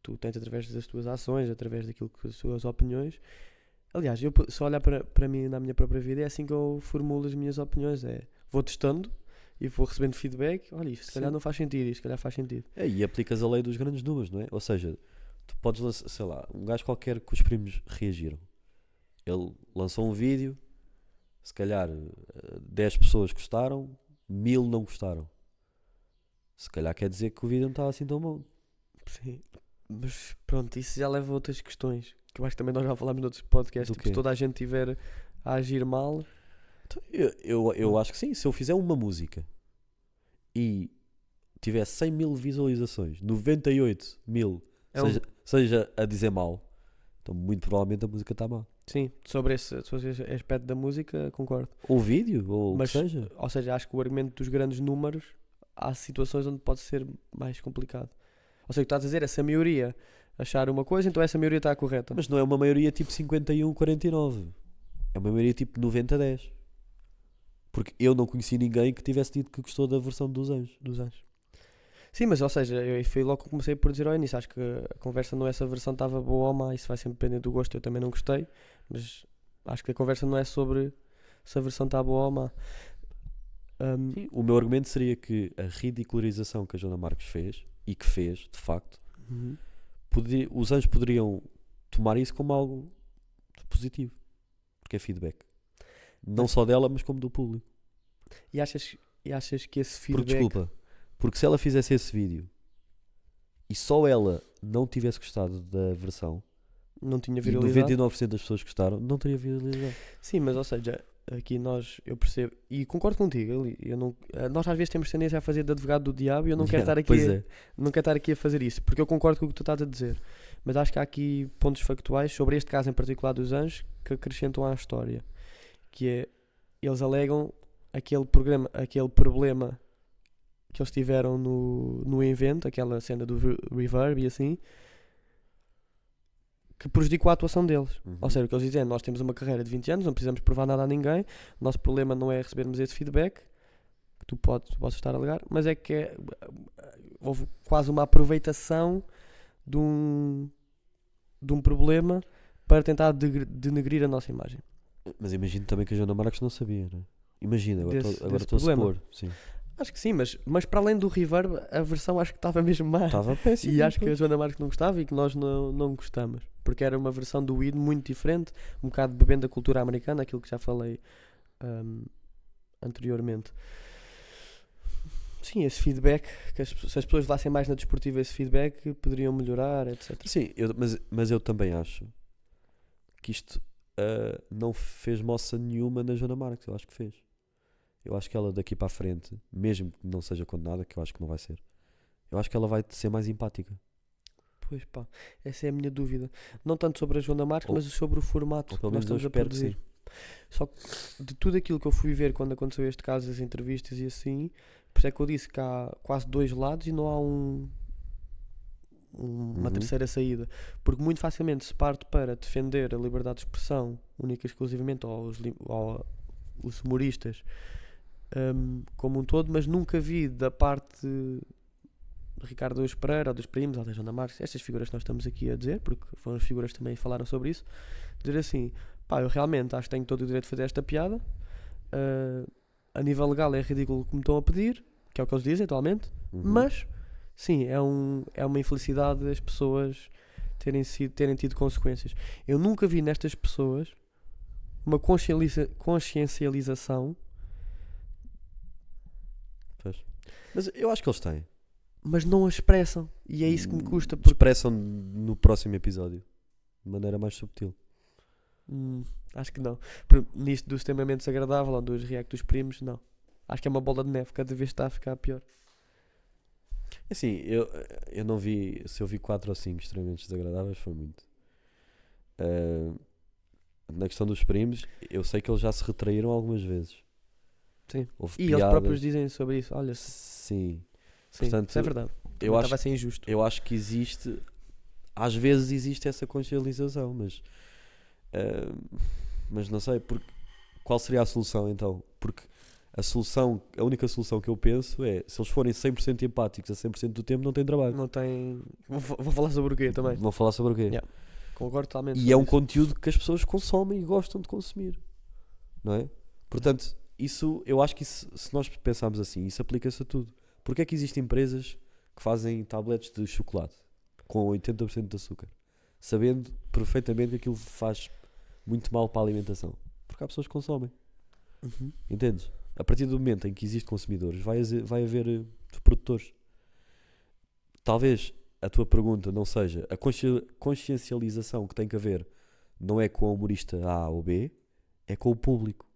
tu tens através das tuas ações, através daquilo que as tuas opiniões. Aliás, eu se olhar para mim na minha própria vida, é assim que eu formulo as minhas opiniões. Vou testando e vou recebendo feedback. Olha, isto se calhar não faz sentido, isto se calhar faz sentido. E aplicas a lei dos grandes números, não é? Ou seja, tu podes lançar, sei lá, um gajo qualquer que os primos reagiram. Ele lançou um vídeo, se calhar 10 pessoas gostaram, 1000 não gostaram. Se calhar quer dizer que o vídeo não estava assim tão bom. Sim, mas pronto, isso já leva a outras questões. Que eu acho que também nós já falámos noutros podcasts. Do Tipo, quê? se toda a gente estiver a agir mal, Então, eu acho que sim. Se eu fizer uma música e tiver 100 mil visualizações, 98 mil seja a dizer mal, então muito provavelmente a música está má. sim, sobre esse aspecto da música, concordo. Ou o vídeo, ou o que seja. Ou seja, acho que o argumento dos grandes números, há situações onde pode ser mais complicado. Ou seja, o que estás a dizer é se a maioria achar uma coisa, então essa maioria está correta. Mas não é uma maioria tipo 51-49. É uma maioria tipo 90-10. Porque eu não conheci ninguém que tivesse dito que gostou da versão dos anjos. Sim, mas ou seja, eu fui logo que comecei por dizer ao início, acho que a conversa não é se a versão estava boa ou má, isso vai sempre depender do gosto, eu também não gostei, mas acho que a conversa não é sobre se a versão está boa ou má. Sim, o meu argumento seria que a ridicularização que a Joana Marques fez, e que fez, de facto, os anjos poderiam tomar isso como algo positivo, porque é feedback. Não só dela, mas como do público. E achas que esse Porque, feedback... desculpa, porque se ela fizesse esse vídeo e só ela não tivesse gostado da versão não tinha e viralizado? 99% das pessoas gostaram, não teria viralizado. Sim, mas ou seja, aqui eu percebo, e concordo contigo, nós às vezes temos tendência a fazer de advogado do diabo e eu não quero estar aqui Pois é. não quero estar aqui a fazer isso, porque eu concordo com o que tu estás a dizer, mas acho que há aqui pontos factuais sobre este caso em particular dos anjos que acrescentam à história, que é, eles alegam aquele problema que eles tiveram no evento, aquela cena do reverb e assim, que prejudicou a atuação deles. Uhum. Ou seja, o que eles dizem é, nós temos uma carreira de 20 anos, não precisamos provar nada a ninguém, o nosso problema não é recebermos esse feedback, que tu podes estar a alegar, mas é que houve quase uma aproveitação de um problema para tentar denegrir a nossa imagem. Mas imagino também que a Joana Marques não sabia, não é? Imagina, agora Desse estou a problema. supor. Sim. Acho que sim, mas para além do reverb, a versão acho que estava mesmo má. Estava péssimo. E acho que a Joana Marques não gostava e que nós não gostamos. Porque era uma versão do Weed muito diferente, um bocado bebendo a cultura americana, aquilo que já falei anteriormente. Sim, esse feedback, se as pessoas levassem mais na desportiva esse feedback, poderiam melhorar, etc. Sim, mas eu também acho que isto não fez moça nenhuma na Joana Marques. Eu acho que fez. Eu acho que ela daqui para a frente, mesmo que não seja condenada, que eu acho que não vai ser, eu acho que ela vai ser mais empática. Pois pá, essa é a minha dúvida. Não tanto sobre a Joana Marques, mas sobre o formato Ou que pelo nós menos eu estamos a espero que produzir. sim. Só que de tudo aquilo que eu fui ver quando aconteceu este caso, as entrevistas e assim, por isso é que eu disse que há quase dois lados e não há uma terceira saída. Porque muito facilmente se parte para defender a liberdade de expressão única e exclusivamente aos humoristas como um todo, mas nunca vi da parte de Ricardo Araújo Pereira ou dos primos ou da Joana Marques, estas figuras que nós estamos aqui a dizer, porque foram as figuras que também falaram sobre isso, dizer assim, pá, eu realmente acho que tenho todo o direito de fazer esta piada, a nível legal é ridículo o que me estão a pedir, que é o que eles dizem atualmente, mas sim, é uma infelicidade as pessoas terem tido consequências. Eu nunca vi nestas pessoas uma consciencialização. Mas eu acho que eles têm. Mas não a expressam. E é isso que me custa. Porque... Expressam no próximo episódio. De maneira mais subtil. Acho que não. Nisto do extremamente desagradável, ou dos react dos primos, não. Acho que é uma bola de neve. Cada vez está a ficar pior. Assim, eu não vi... Se eu vi 4 ou 5 extremamente desagradáveis, foi muito. Na questão dos primos, eu sei que eles já se retraíram algumas vezes. Sim. Houve e piadas. eles próprios dizem sobre isso. Olha, sim. Portanto, isso é verdade. Eu acho, estava a ser injusto. eu acho que existe, às vezes existe essa consciencialização, mas não sei, porque qual seria a solução então? Porque a única solução que eu penso é, se eles forem 100% empáticos a 100% do tempo, não têm trabalho. Não tem... Vou falar sobre o quê também. Vão falar sobre o quê? Yeah. Concordo totalmente. E é um conteúdo que as pessoas consomem e gostam de consumir, não é? Portanto, isso, eu acho que isso, se nós pensarmos assim, isso aplica-se a tudo. Porque é que existem empresas que fazem tabletes de chocolate com 80% de açúcar, sabendo perfeitamente que aquilo faz muito mal para a alimentação? Porque há pessoas que consomem. Entendes? A partir do momento em que existem consumidores, vai haver produtores. Talvez a tua pergunta não seja a consciencialização que tem que haver, não é com o humorista A ou B, é com o público.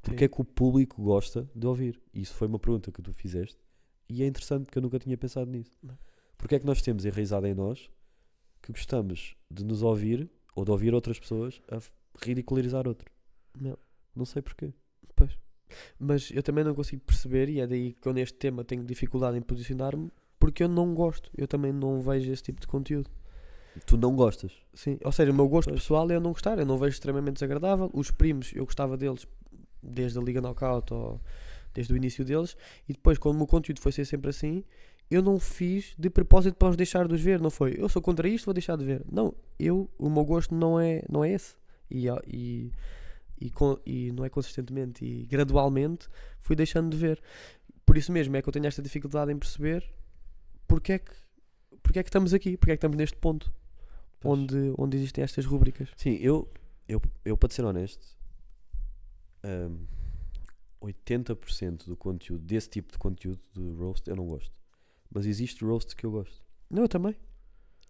Porque é que o público gosta de ouvir? E isso foi uma pergunta que tu fizeste e é interessante porque eu nunca tinha pensado nisso. Porque é que nós temos enraizado em nós que gostamos de nos ouvir ou de ouvir outras pessoas a ridicularizar outro? Não sei porquê. Pois. Mas eu também não consigo perceber, e é daí que eu neste tema tenho dificuldade em posicionar-me, porque eu não gosto. Eu também não vejo esse tipo de conteúdo. Tu não gostas? Sim. Ou seja, o meu gosto pessoal é eu não gostar. Eu não vejo extremamente desagradável. Os primos, eu gostava deles desde a Liga Knockout ou desde o início deles, e depois quando o meu conteúdo foi ser sempre assim, eu não fiz de propósito para os deixar de os ver, não foi? Eu sou contra isto, vou deixar de ver. Não, o meu gosto não é esse. E não é consistentemente e gradualmente fui deixando de ver. Por isso mesmo é que eu tenho esta dificuldade em perceber porque é que estamos aqui, porque é que estamos neste ponto onde existem estas rúbricas. Sim, eu para te ser honesto, 80% do conteúdo, desse tipo de conteúdo de roast, eu não gosto. Mas existe roast que eu gosto. Não, eu também.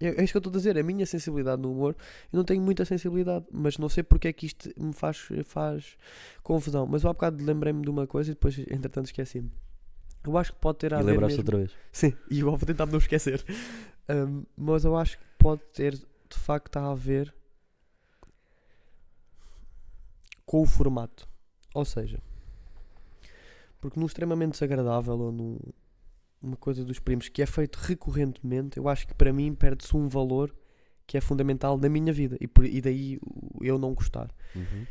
É isso que eu estou a dizer, a minha sensibilidade no humor, eu não tenho muita sensibilidade, mas não sei porque é que isto me faz confusão. Mas eu há bocado lembrei-me de uma coisa e depois, entretanto, esqueci-me. Eu acho que pode ter a E ver lembraste mesmo... outra vez. Sim, e eu vou tentar não esquecer. Mas eu acho que pode ter, de facto, a ver com o formato. Ou seja, porque no extremamente desagradável ou numa coisa dos primos que é feito recorrentemente, eu acho que para mim perde-se um valor que é fundamental na minha vida e daí eu não gostar. Uhum.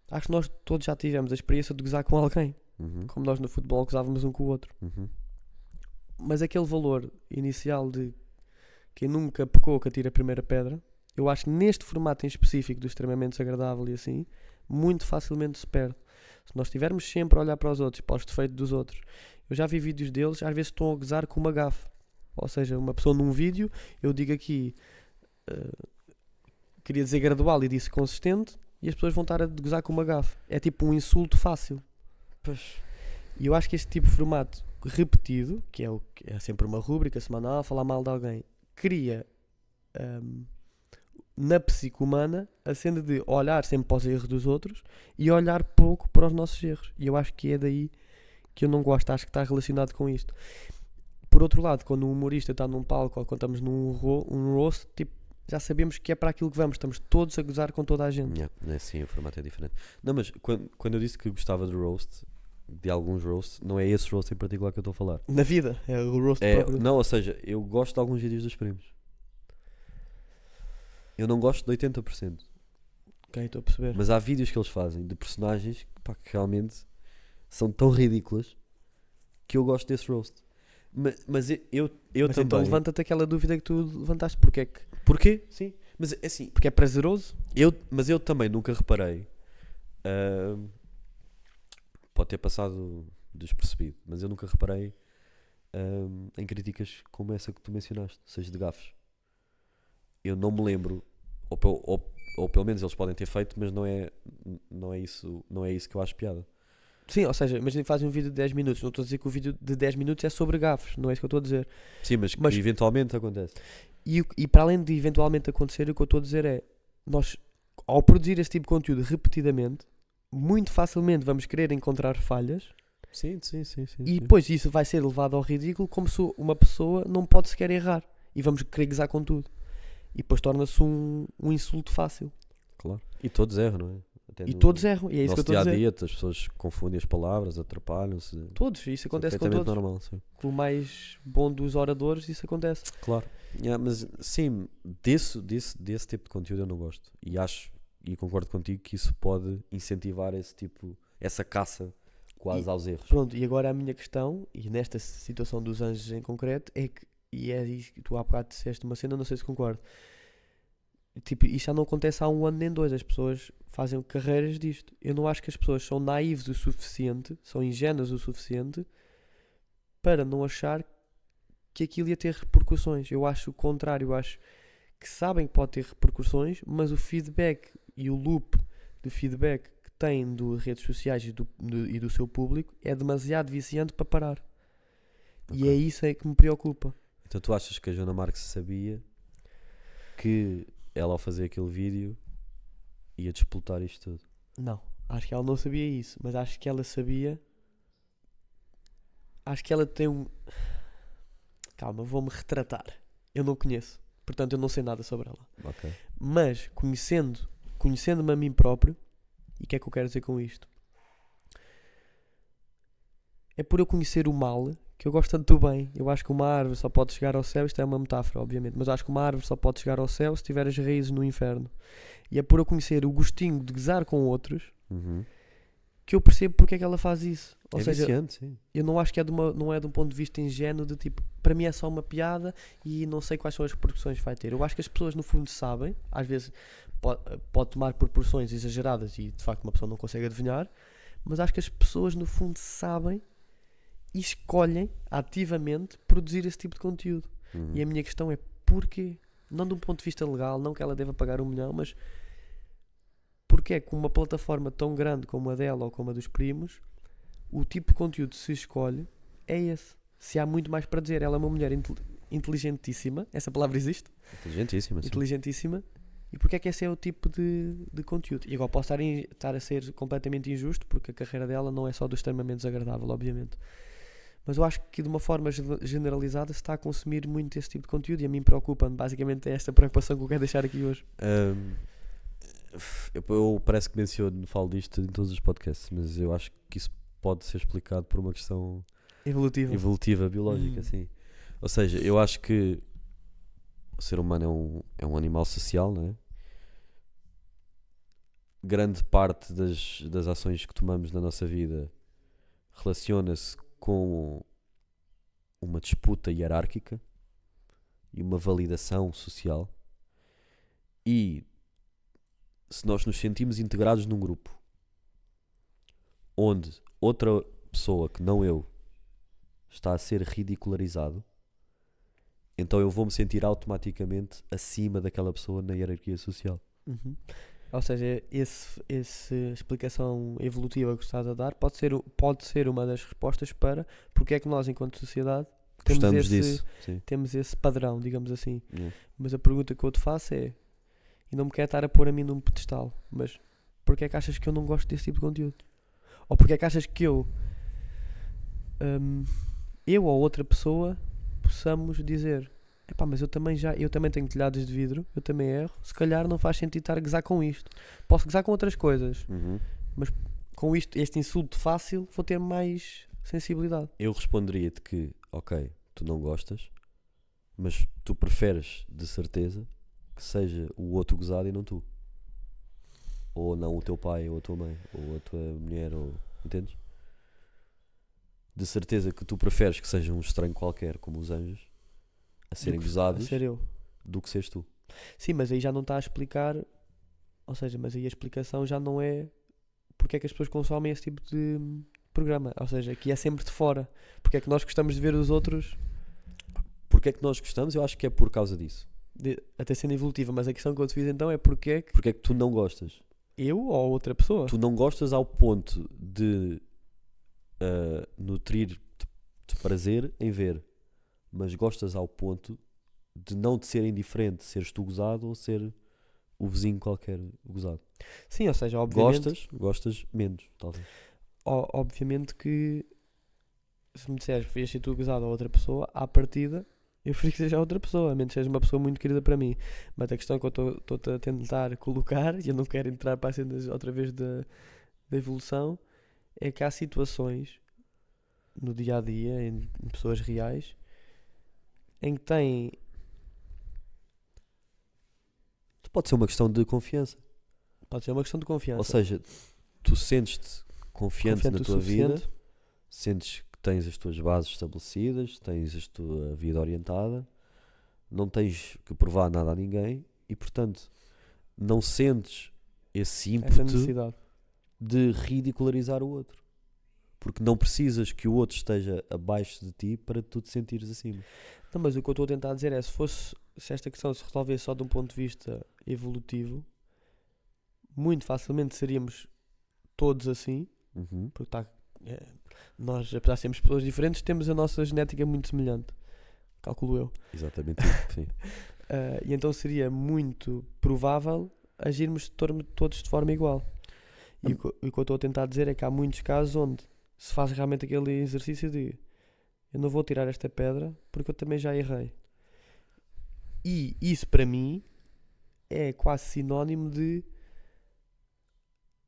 Acho que nós todos já tivemos a experiência de gozar com alguém, Uhum. como nós no futebol gozávamos um com o outro. Uhum. Mas aquele valor inicial de quem nunca pecou que atira a primeira pedra, eu acho que neste formato em específico do extremamente desagradável e assim, muito facilmente se perde. Se nós estivermos sempre a olhar para os outros, para os defeitos dos outros, eu já vi vídeos deles, às vezes estão a gozar com uma gafe. Ou seja, uma pessoa num vídeo, eu digo aqui, queria dizer gradual e disse consistente, e as pessoas vão estar a gozar com uma gafe. É tipo um insulto fácil. E eu acho que este tipo de formato repetido, que é sempre uma rúbrica semanal, falar mal de alguém, cria na psique humana a cena de olhar sempre para os erros dos outros e olhar pouco para os nossos erros. E eu acho que é daí que eu não gosto, acho que está relacionado com isto. Por outro lado, quando um humorista está num palco ou quando estamos num roast, tipo, já sabemos que é para aquilo que vamos, estamos todos a gozar com toda a gente. Yeah, sim, o formato é diferente. Não, mas quando eu disse que gostava de roast, de alguns roasts, não é esse roast em particular que eu estou a falar. Na vida, é o roast próprio. Não, ou seja, eu gosto de alguns vídeos dos primos. Eu não gosto de 80%. Ok, estou a perceber. Mas há vídeos que eles fazem de personagens pá, que realmente são tão ridículas que eu gosto desse roast. Mas eu Mas também. então levanta-te aquela dúvida que tu levantaste. Porque é que... Porquê? Sim. Mas é assim, Porque é prazeroso? mas eu também nunca reparei. Pode ter passado despercebido, mas eu nunca reparei em críticas como essa que tu mencionaste, seja de gafes. Eu não me lembro, ou pelo menos eles podem ter feito, mas não é isso que eu acho piada. Sim, ou seja, imagina que fazem um vídeo de 10 minutos. Não estou a dizer que o vídeo de 10 minutos é sobre gafes. Não é isso que eu estou a dizer. Sim, mas eventualmente acontece. E para além de eventualmente acontecer, o que eu estou a dizer é, nós, ao produzir esse tipo de conteúdo repetidamente, muito facilmente vamos querer encontrar falhas Sim. e depois isso vai ser levado ao ridículo como se uma pessoa não pode sequer errar. E vamos querer gozar com tudo. E depois torna-se um insulto fácil. Claro. E todos erram, não é? Até E todos erram. E é isso que eu nosso estou a dizer. dia-a-dia, as pessoas confundem as palavras, atrapalham-se. Todos. Isso Isso é acontece com perfeitamente todos. normal, sim. Com o mais bom dos oradores, isso acontece. Claro. Mas sim, desse tipo de conteúdo eu não gosto. E acho, e concordo contigo, que isso pode incentivar essa caça quase aos erros. Pronto, e agora a minha questão, e nesta situação dos anjos em concreto, é que, e é isso que tu há bocado disseste uma cena, não sei se concordo. Tipo, isto já não acontece há 1 ano nem 2, as pessoas fazem carreiras disto. Eu não acho que as pessoas são naivas o suficiente, são ingênuas o suficiente para não achar que aquilo ia ter repercussões. Eu acho o contrário, eu acho que sabem que pode ter repercussões, mas o feedback e o loop de feedback que têm das redes sociais e do seu público é demasiado viciante para parar. E Ok. é isso aí que me preocupa. Então tu achas que a Joana Marques sabia que ela ao fazer aquele vídeo ia disputar isto tudo? Não, acho que ela não sabia isso, mas acho que ela sabia. Acho que ela tem um. Calma, vou-me retratar. Eu não conheço, portanto eu não sei nada sobre ela. Ok. Mas conhecendo-me a mim próprio, e o que é que eu quero dizer com isto? É por eu conhecer o mal que eu gosto tanto do bem. Eu acho que uma árvore só pode chegar ao céu, isto é uma metáfora, obviamente, mas acho que uma árvore só pode chegar ao céu se tiver as raízes no inferno. E é por eu conhecer o gostinho de gozar com outros que eu percebo porque é que ela faz isso. Ou É seja, viciante, sim. eu não acho que não é de um ponto de vista ingênuo de tipo, para mim é só uma piada e não sei quais são as repercussões que vai ter. Eu acho que as pessoas no fundo sabem, às vezes pode tomar proporções exageradas e de facto uma pessoa não consegue adivinhar, mas acho que as pessoas no fundo sabem e escolhem ativamente produzir esse tipo de conteúdo. E a minha questão é porquê? Não de um ponto de vista legal, não que ela deva pagar 1 milhão, mas porque é que uma plataforma tão grande como a dela ou como a dos primos, o tipo de conteúdo que se escolhe é esse. Se há muito mais para dizer, ela é uma mulher inteligentíssima. Essa palavra existe? Inteligentíssima, sim. Inteligentíssima. E porque é que esse é o tipo de conteúdo? E agora posso estar a ser completamente injusto, porque a carreira dela não é só do extremamente desagradável, obviamente. Mas eu acho que de uma forma generalizada se está a consumir muito esse tipo de conteúdo e a mim preocupa-me. Basicamente é esta preocupação que eu quero deixar aqui hoje. Eu parece que falo disto em todos os podcasts, mas eu acho que isso pode ser explicado por uma questão evolutiva biológica, sim. Ou seja, eu acho que o ser humano é um animal social, não é? Grande parte das ações que tomamos na nossa vida relaciona-se com uma disputa hierárquica e uma validação social. E se nós nos sentimos integrados num grupo onde outra pessoa que não eu está a ser ridicularizado, então eu vou-me sentir automaticamente acima daquela pessoa na hierarquia social. Ou seja, essa explicação evolutiva que estás a dar pode ser uma das respostas para porque é que nós, enquanto sociedade, Gostamos disso, sim. temos esse padrão, digamos assim. Mas a pergunta que eu te faço é, e não me quero estar a pôr a mim num pedestal, mas porque é que achas que eu não gosto desse tipo de conteúdo? Ou porque é que achas que eu ou outra pessoa possamos dizer: epá, mas eu também tenho telhados de vidro, eu também erro, se calhar não faz sentido estar a gozar com isto. Posso gozar com outras coisas, mas com este insulto fácil vou ter mais sensibilidade. Eu responderia-te que, ok, tu não gostas, mas tu preferes de certeza que seja o outro gozado e não tu. Ou não o teu pai, ou a tua mãe, ou a tua mulher, ou... Entendes? De certeza que tu preferes que seja um estranho qualquer, como os anjos, a serem gozados, do que seres tu. Sim, mas aí já não está a explicar, ou seja, mas aí a explicação já não é porque é que as pessoas consomem esse tipo de programa, ou seja, que é sempre de fora. Porque é que nós gostamos de ver os outros? Porque é que nós gostamos? Eu acho que é por causa disso. Até sendo evolutiva, mas a questão que eu te fiz então é porque é que tu não gostas? Eu ou outra pessoa? Tu não gostas ao ponto de nutrir-te de prazer em ver, mas gostas ao ponto de não te ser indiferente seres tu gozado ou ser o vizinho qualquer gozado. Sim, ou seja, obviamente... Gostas menos, talvez. Obviamente que se me disseres que ser tu gozado a outra pessoa, à partida, eu prefiro que seja a outra pessoa, a menos que seja uma pessoa muito querida para mim. Mas a questão que eu estou a tentar colocar, e eu não quero entrar para a cena outra vez da evolução, é que há situações no dia a dia, em pessoas reais, em que têm... Pode ser uma questão de confiança. Pode ser uma questão de confiança. Ou seja, tu sentes-te confiante na tua vida, sentes que tens as tuas bases estabelecidas, tens a tua vida orientada, não tens que provar nada a ninguém e, portanto, não sentes esse ímpeto de ridicularizar o outro. Porque não precisas que o outro esteja abaixo de ti para tu te sentires acima. Não, mas o que eu estou a tentar dizer é, se esta questão se resolvesse só de um ponto de vista evolutivo, muito facilmente seríamos todos assim, porque nós, apesar de sermos pessoas diferentes, temos a nossa genética muito semelhante, calculo eu. Exatamente, sim. E então seria muito provável agirmos todos de forma igual. E o que eu estou a tentar dizer é que há muitos casos onde se faz realmente aquele exercício de eu não vou tirar esta pedra porque eu também já errei. E isso para mim é quase sinónimo de,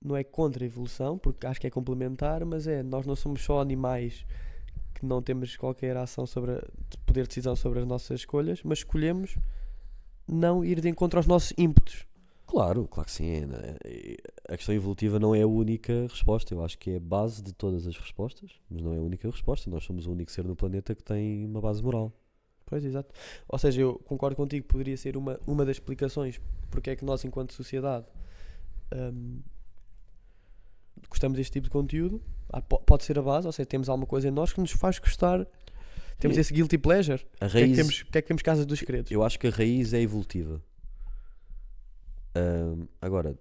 não é contra a evolução, porque acho que é complementar, mas nós não somos só animais que não temos qualquer ação poder de decisão sobre as nossas escolhas, mas escolhemos não ir de encontro aos nossos ímpetos. Claro que sim. A questão evolutiva não é a única resposta. Eu acho que é a base de todas as respostas, mas não é a única resposta. Nós somos o único ser no planeta que tem uma base moral. Pois, exato. Ou seja, eu concordo contigo, poderia ser uma das explicações porque é que nós, enquanto sociedade, gostamos deste tipo de conteúdo. Pode ser a base, ou seja, temos alguma coisa em nós que nos faz gostar. Temos esse guilty pleasure. A raiz, porque é que temos Casa dos Segredos? Eu acho que a raiz é evolutiva. Agora,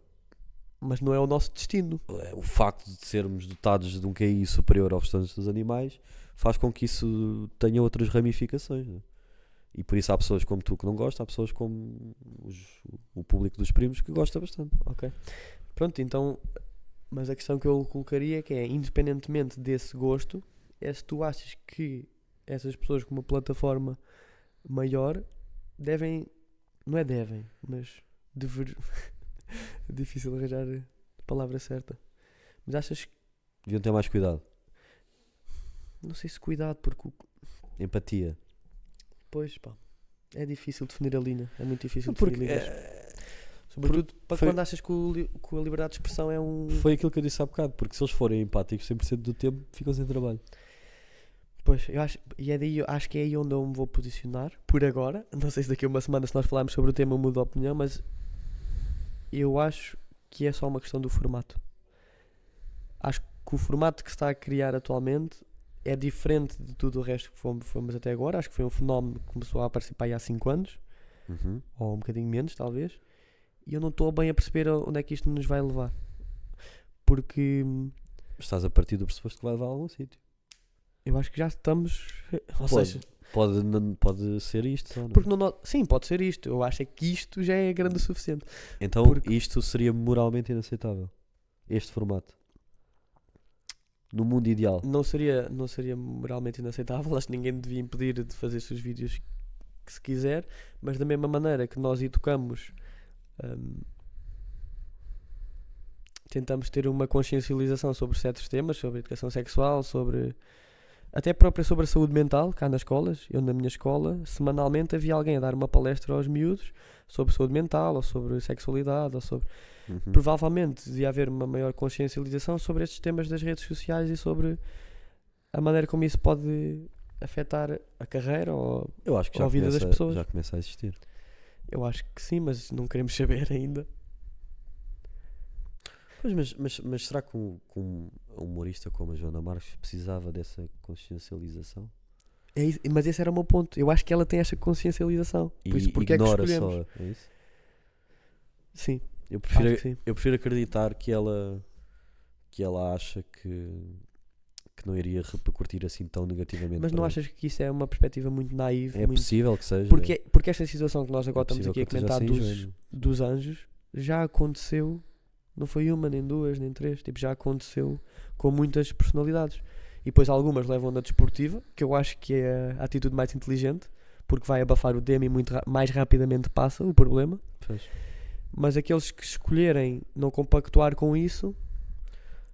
mas não é o nosso destino. O facto de sermos dotados de um QI superior aos restantes dos animais faz com que isso tenha outras ramificações, né? E por isso há pessoas como tu que não gostam, há pessoas como o público dos primos que gosta bastante. Ok. Pronto, então, mas a questão que eu colocaria que é, independentemente desse gosto, é se tu achas que essas pessoas com uma plataforma maior devem, não é devem, mas dever... difícil arranjar a palavra certa. Mas achas que, Deviam ter mais cuidado. não sei se cuidado, porque Empatia. depois, pá, é difícil definir a linha, é muito difícil Porque definir linhas. Sobretudo para foi- quando achas que, que a liberdade de expressão é um... foi aquilo que eu disse há bocado, porque se eles forem empáticos 100% do tempo, ficam sem trabalho. Pois, eu acho, e é daí, acho que é aí onde eu me vou posicionar, por agora. Não sei se daqui a uma semana, se nós falarmos sobre o tema, eu mudo de opinião, mas eu acho que é só uma questão do formato. Acho que o formato que se está a criar atualmente é diferente de tudo o resto que fomos até agora. Acho que foi um fenómeno que começou a aparecer para aí há 5 anos, ou um bocadinho menos, talvez. E eu não estou bem a perceber onde é que isto nos vai levar. Porque Estás a partir do pressuposto que vai levar a algum sítio. eu acho que já estamos... Ou Pode. seja, Pode ser isto só, não é? porque sim, pode ser isto. Eu acho é que isto já é grande o suficiente. Então isto seria moralmente inaceitável. Este formato. No mundo ideal. Não seria moralmente inaceitável. Acho que ninguém devia impedir de fazer os seus vídeos que se quiser, mas da mesma maneira que nós educamos, tentamos ter uma consciencialização sobre certos temas, sobre educação sexual, sobre até própria sobre a saúde mental, cá nas escolas. Eu na minha escola, semanalmente havia alguém a dar uma palestra aos miúdos sobre saúde mental, ou sobre sexualidade, ou sobre... Provavelmente devia haver uma maior consciencialização sobre estes temas das redes sociais e sobre a maneira como isso pode afetar a carreira ou Eu acho que a vida das pessoas. já começa a existir. Eu acho que sim, mas não queremos saber ainda. Pois, mas será que um humorista como a Joana Marques precisava dessa consciencialização? Mas esse era o meu ponto. Eu acho que ela tem esta consciencialização. Por isso, porque é que ignora escolhemos? só, é isso? Sim, Eu acho prefiro, que sim. eu prefiro acreditar que ela acha que não iria repercutir assim tão negativamente. Mas não para achas que isso é uma perspectiva muito naiva? é possível que seja. Porque esta situação que nós agora é estamos aqui a possível que eu comentar esteja assim, dos anjos já aconteceu. Não foi uma, nem duas, nem três. Tipo, já aconteceu com muitas personalidades. E depois algumas levam na desportiva, que eu acho que é a atitude mais inteligente, porque vai abafar o tema e muito mais rapidamente passa o problema. Pois. Mas aqueles que escolherem não compactuar com isso,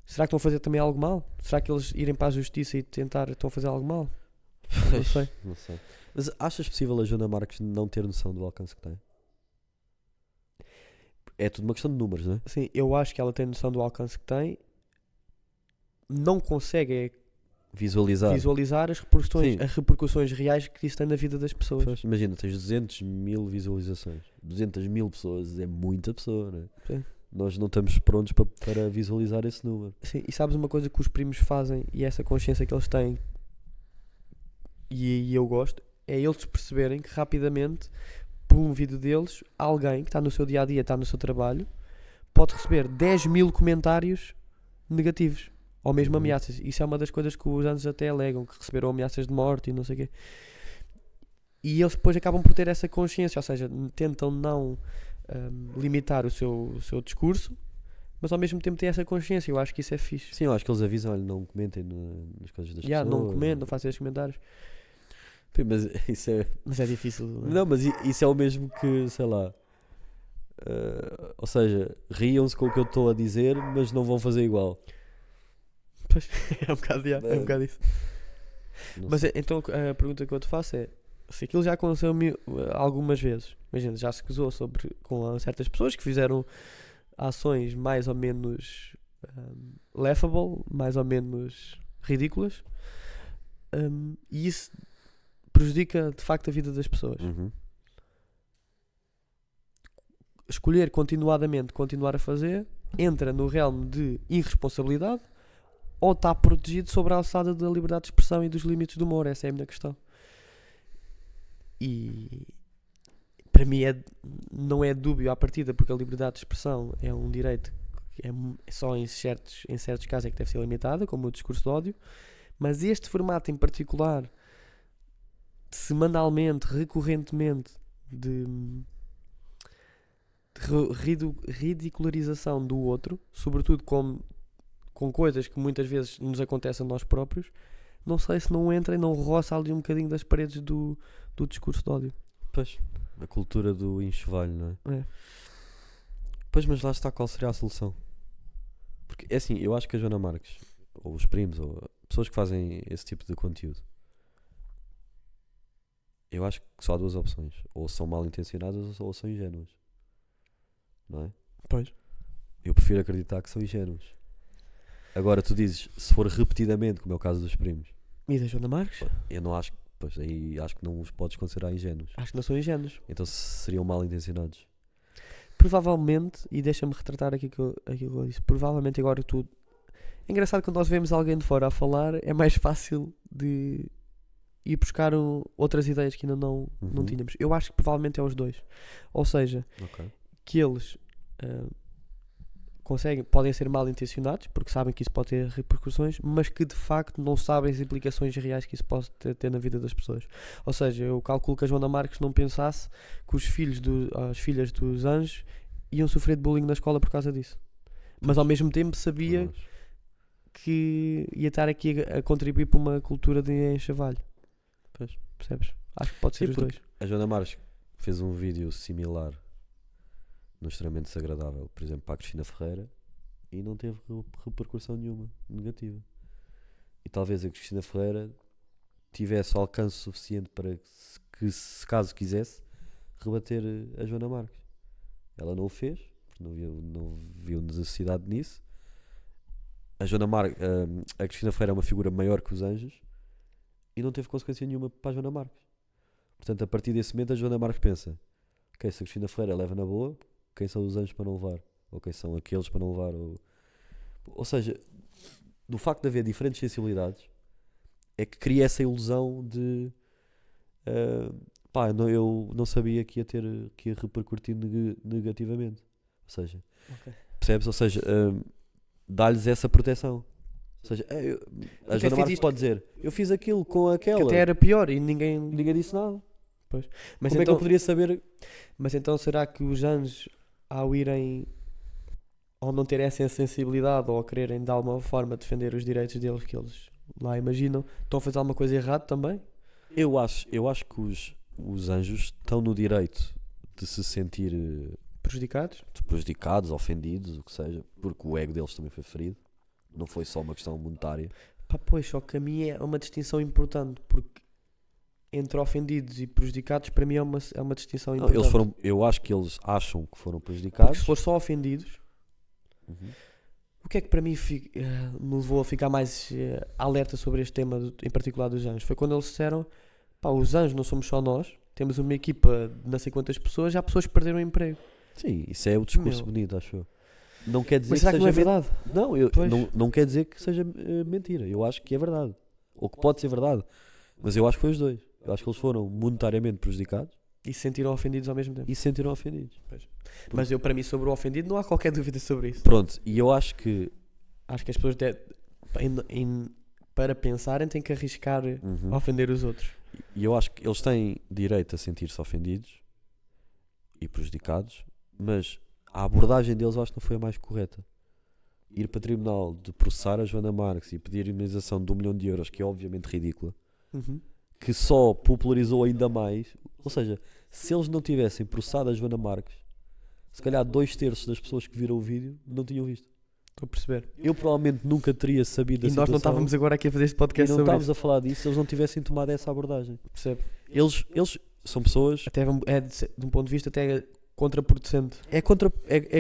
será que estão a fazer também algo mal? Será que eles irem para a justiça e tentar estão a fazer algo mal? Não sei. Não sei. Mas achas possível a Joana Marques não ter noção do alcance que tem? É tudo uma questão de números, não é? Sim, eu acho que ela tem noção do alcance que tem, não consegue visualizar as repercussões reais que isso tem na vida das pessoas. Pois, imagina, tens 200.000 visualizações. 200.000 pessoas é muita pessoa, não é? Sim. Nós não estamos prontos para visualizar esse número. Sim, e sabes uma coisa que os primos fazem e essa consciência que eles têm, e eu gosto, é eles perceberem que rapidamente, por um vídeo deles, alguém que está no seu dia a dia, está no seu trabalho, pode receber 10.000 comentários negativos ou mesmo ameaças. Isso é uma das coisas que os anjos até alegam, que receberam ameaças de morte e não sei o quê. E eles depois acabam por ter essa consciência, ou seja, tentam não limitar o seu discurso, mas ao mesmo tempo têm essa consciência. Eu acho que isso é fixe. Sim, eu acho que eles avisam, olha, não comentem nas coisas das pessoas. Não comentem, não façam esses comentários. Sim, mas isso é... Mas é difícil. Não, mas isso é o mesmo que, sei lá... ou seja, riam-se com o que eu estou a dizer, mas não vão fazer igual. Pois, é um bocado isso. Mas então a pergunta que eu te faço é: se aquilo já aconteceu algumas vezes, imagina, já se casou com certas pessoas que fizeram ações mais ou menos laughable, mais ou menos ridículas, e isso prejudica de facto a vida das pessoas. Escolher continuadamente continuar a fazer entra no realm de irresponsabilidade ou está protegido sobre a alçada da liberdade de expressão e dos limites do humor. Essa é a minha questão. E para mim não é dúbio à partida, porque a liberdade de expressão é um direito que é só em certos casos é que deve ser limitada, como o discurso de ódio, mas este formato em particular semanalmente, recorrentemente, de ridicularização do outro, sobretudo com coisas que muitas vezes nos acontecem a nós próprios, não sei se não entra e não roça ali um bocadinho das paredes do discurso de ódio. Pois, a cultura do enxovalho, não é? É. Pois, mas lá está, qual seria a solução? Porque, é assim, eu acho que a Joana Marques, ou os primos, ou pessoas que fazem esse tipo de conteúdo, eu acho que só há duas opções. Ou são mal intencionadas ou são ingênuas. Não é? Pois. Eu prefiro acreditar que são ingênuos. Agora, tu dizes, se for repetidamente, como é o caso dos primos, E da Joana Marques? eu não acho, pois aí acho que não os podes considerar ingênuos. Acho que não são ingênuos. Então seriam mal intencionados. Provavelmente, e deixa-me retratar aquilo que eu disse, provavelmente agora tu... É engraçado quando nós vemos alguém de fora a falar, é mais fácil de ir buscar outras ideias que ainda não Uhum. tínhamos. Eu acho que provavelmente é os dois. Ou seja, Ok. que eles podem ser mal intencionados, porque sabem que isso pode ter repercussões, mas que de facto não sabem as implicações reais que isso pode ter na vida das pessoas. Ou seja, eu calculo que a Joana Marques não pensasse que as filhas dos anjos iam sofrer de bullying na escola por causa disso. Mas ao mesmo tempo sabia Pois. que ia estar aqui a contribuir para uma cultura de enxavalho. Pois. Percebes? Acho que pode ser Sim, os porque dois. a Joana Marques fez um vídeo similar no Extremamente Desagradável, por exemplo, para a Cristina Ferreira, e não teve repercussão nenhuma negativa. E talvez a Cristina Ferreira tivesse alcance suficiente para que, se caso quisesse, rebater a Joana Marques. Ela não o fez, porque não viu necessidade nisso. A Cristina Ferreira é uma figura maior que os anjos e não teve consequência nenhuma para a Joana Marques. Portanto, a partir desse momento, a Joana Marques pensa: ok, se a Cristina Ferreira leva na boa, quem são os anjos para não levar? Ou quem são aqueles para não levar? Ou seja, do facto de haver diferentes sensibilidades, é que cria essa ilusão de eu não sabia que ia repercutir negativamente. Ou seja, Ok. percebes? Ou seja, dá-lhes essa proteção. Ou seja, a Joana Marques pode dizer: eu fiz aquilo com Que aquela, até era pior e ninguém disse nada. Mas Como é que eu poderia saber? Mas então será que os anjos, ao irem, ao não terem essa sensibilidade ou a quererem de alguma forma defender os direitos deles que eles lá imaginam, estão a fazer alguma coisa errada também? Eu acho que os anjos estão no direito de se sentir Prejudicados? prejudicados, ofendidos, o que seja, porque o ego deles também foi ferido. Não foi só uma questão monetária. Pá, pois, só que a mim é uma distinção importante, porque entre ofendidos e prejudicados, para mim é uma distinção Não, importante. eu acho que eles acham que foram Porque prejudicados. se for só ofendidos, Uhum. o que é que para mim me levou a ficar mais alerta sobre este tema, em particular dos anjos? Foi quando eles disseram: pá, os anjos não somos só nós, temos uma equipa de não sei quantas pessoas, já há pessoas que perderam o emprego. Sim, isso é o discurso Meu. bonito, acho eu. Não quer dizer Mas será que não é seja verdade? Não, Pois. não quer dizer que seja mentira. Eu acho que é verdade. Ou que pode ser verdade. Mas eu acho que foi os dois. Eu acho que eles foram monetariamente prejudicados E se sentiram ofendidos ao mesmo tempo. e se sentiram ofendidos. Mas para mim, sobre o ofendido, não há qualquer dúvida sobre isso. Pronto, e eu acho que Acho que as pessoas, para pensarem, têm que arriscar a ofender os outros. E eu acho que eles têm direito a sentir-se ofendidos e prejudicados, mas a abordagem deles eu acho que não foi a mais correta. Ir para tribunal de processar a Joana Marques e pedir indemnização de 1 milhão de euros, que é obviamente ridícula, que só popularizou ainda mais. Ou seja, se eles não tivessem processado a Joana Marques, se calhar 2/3 das pessoas que viram o vídeo não tinham visto. Estou a perceber. Eu provavelmente nunca teria sabido da E nós não situação. estávamos agora aqui a fazer este E podcast não sobre estávamos isso. a falar disso se eles não tivessem tomado essa abordagem. Percebe? Eles são pessoas. Até de um ponto de vista até contraproducente. É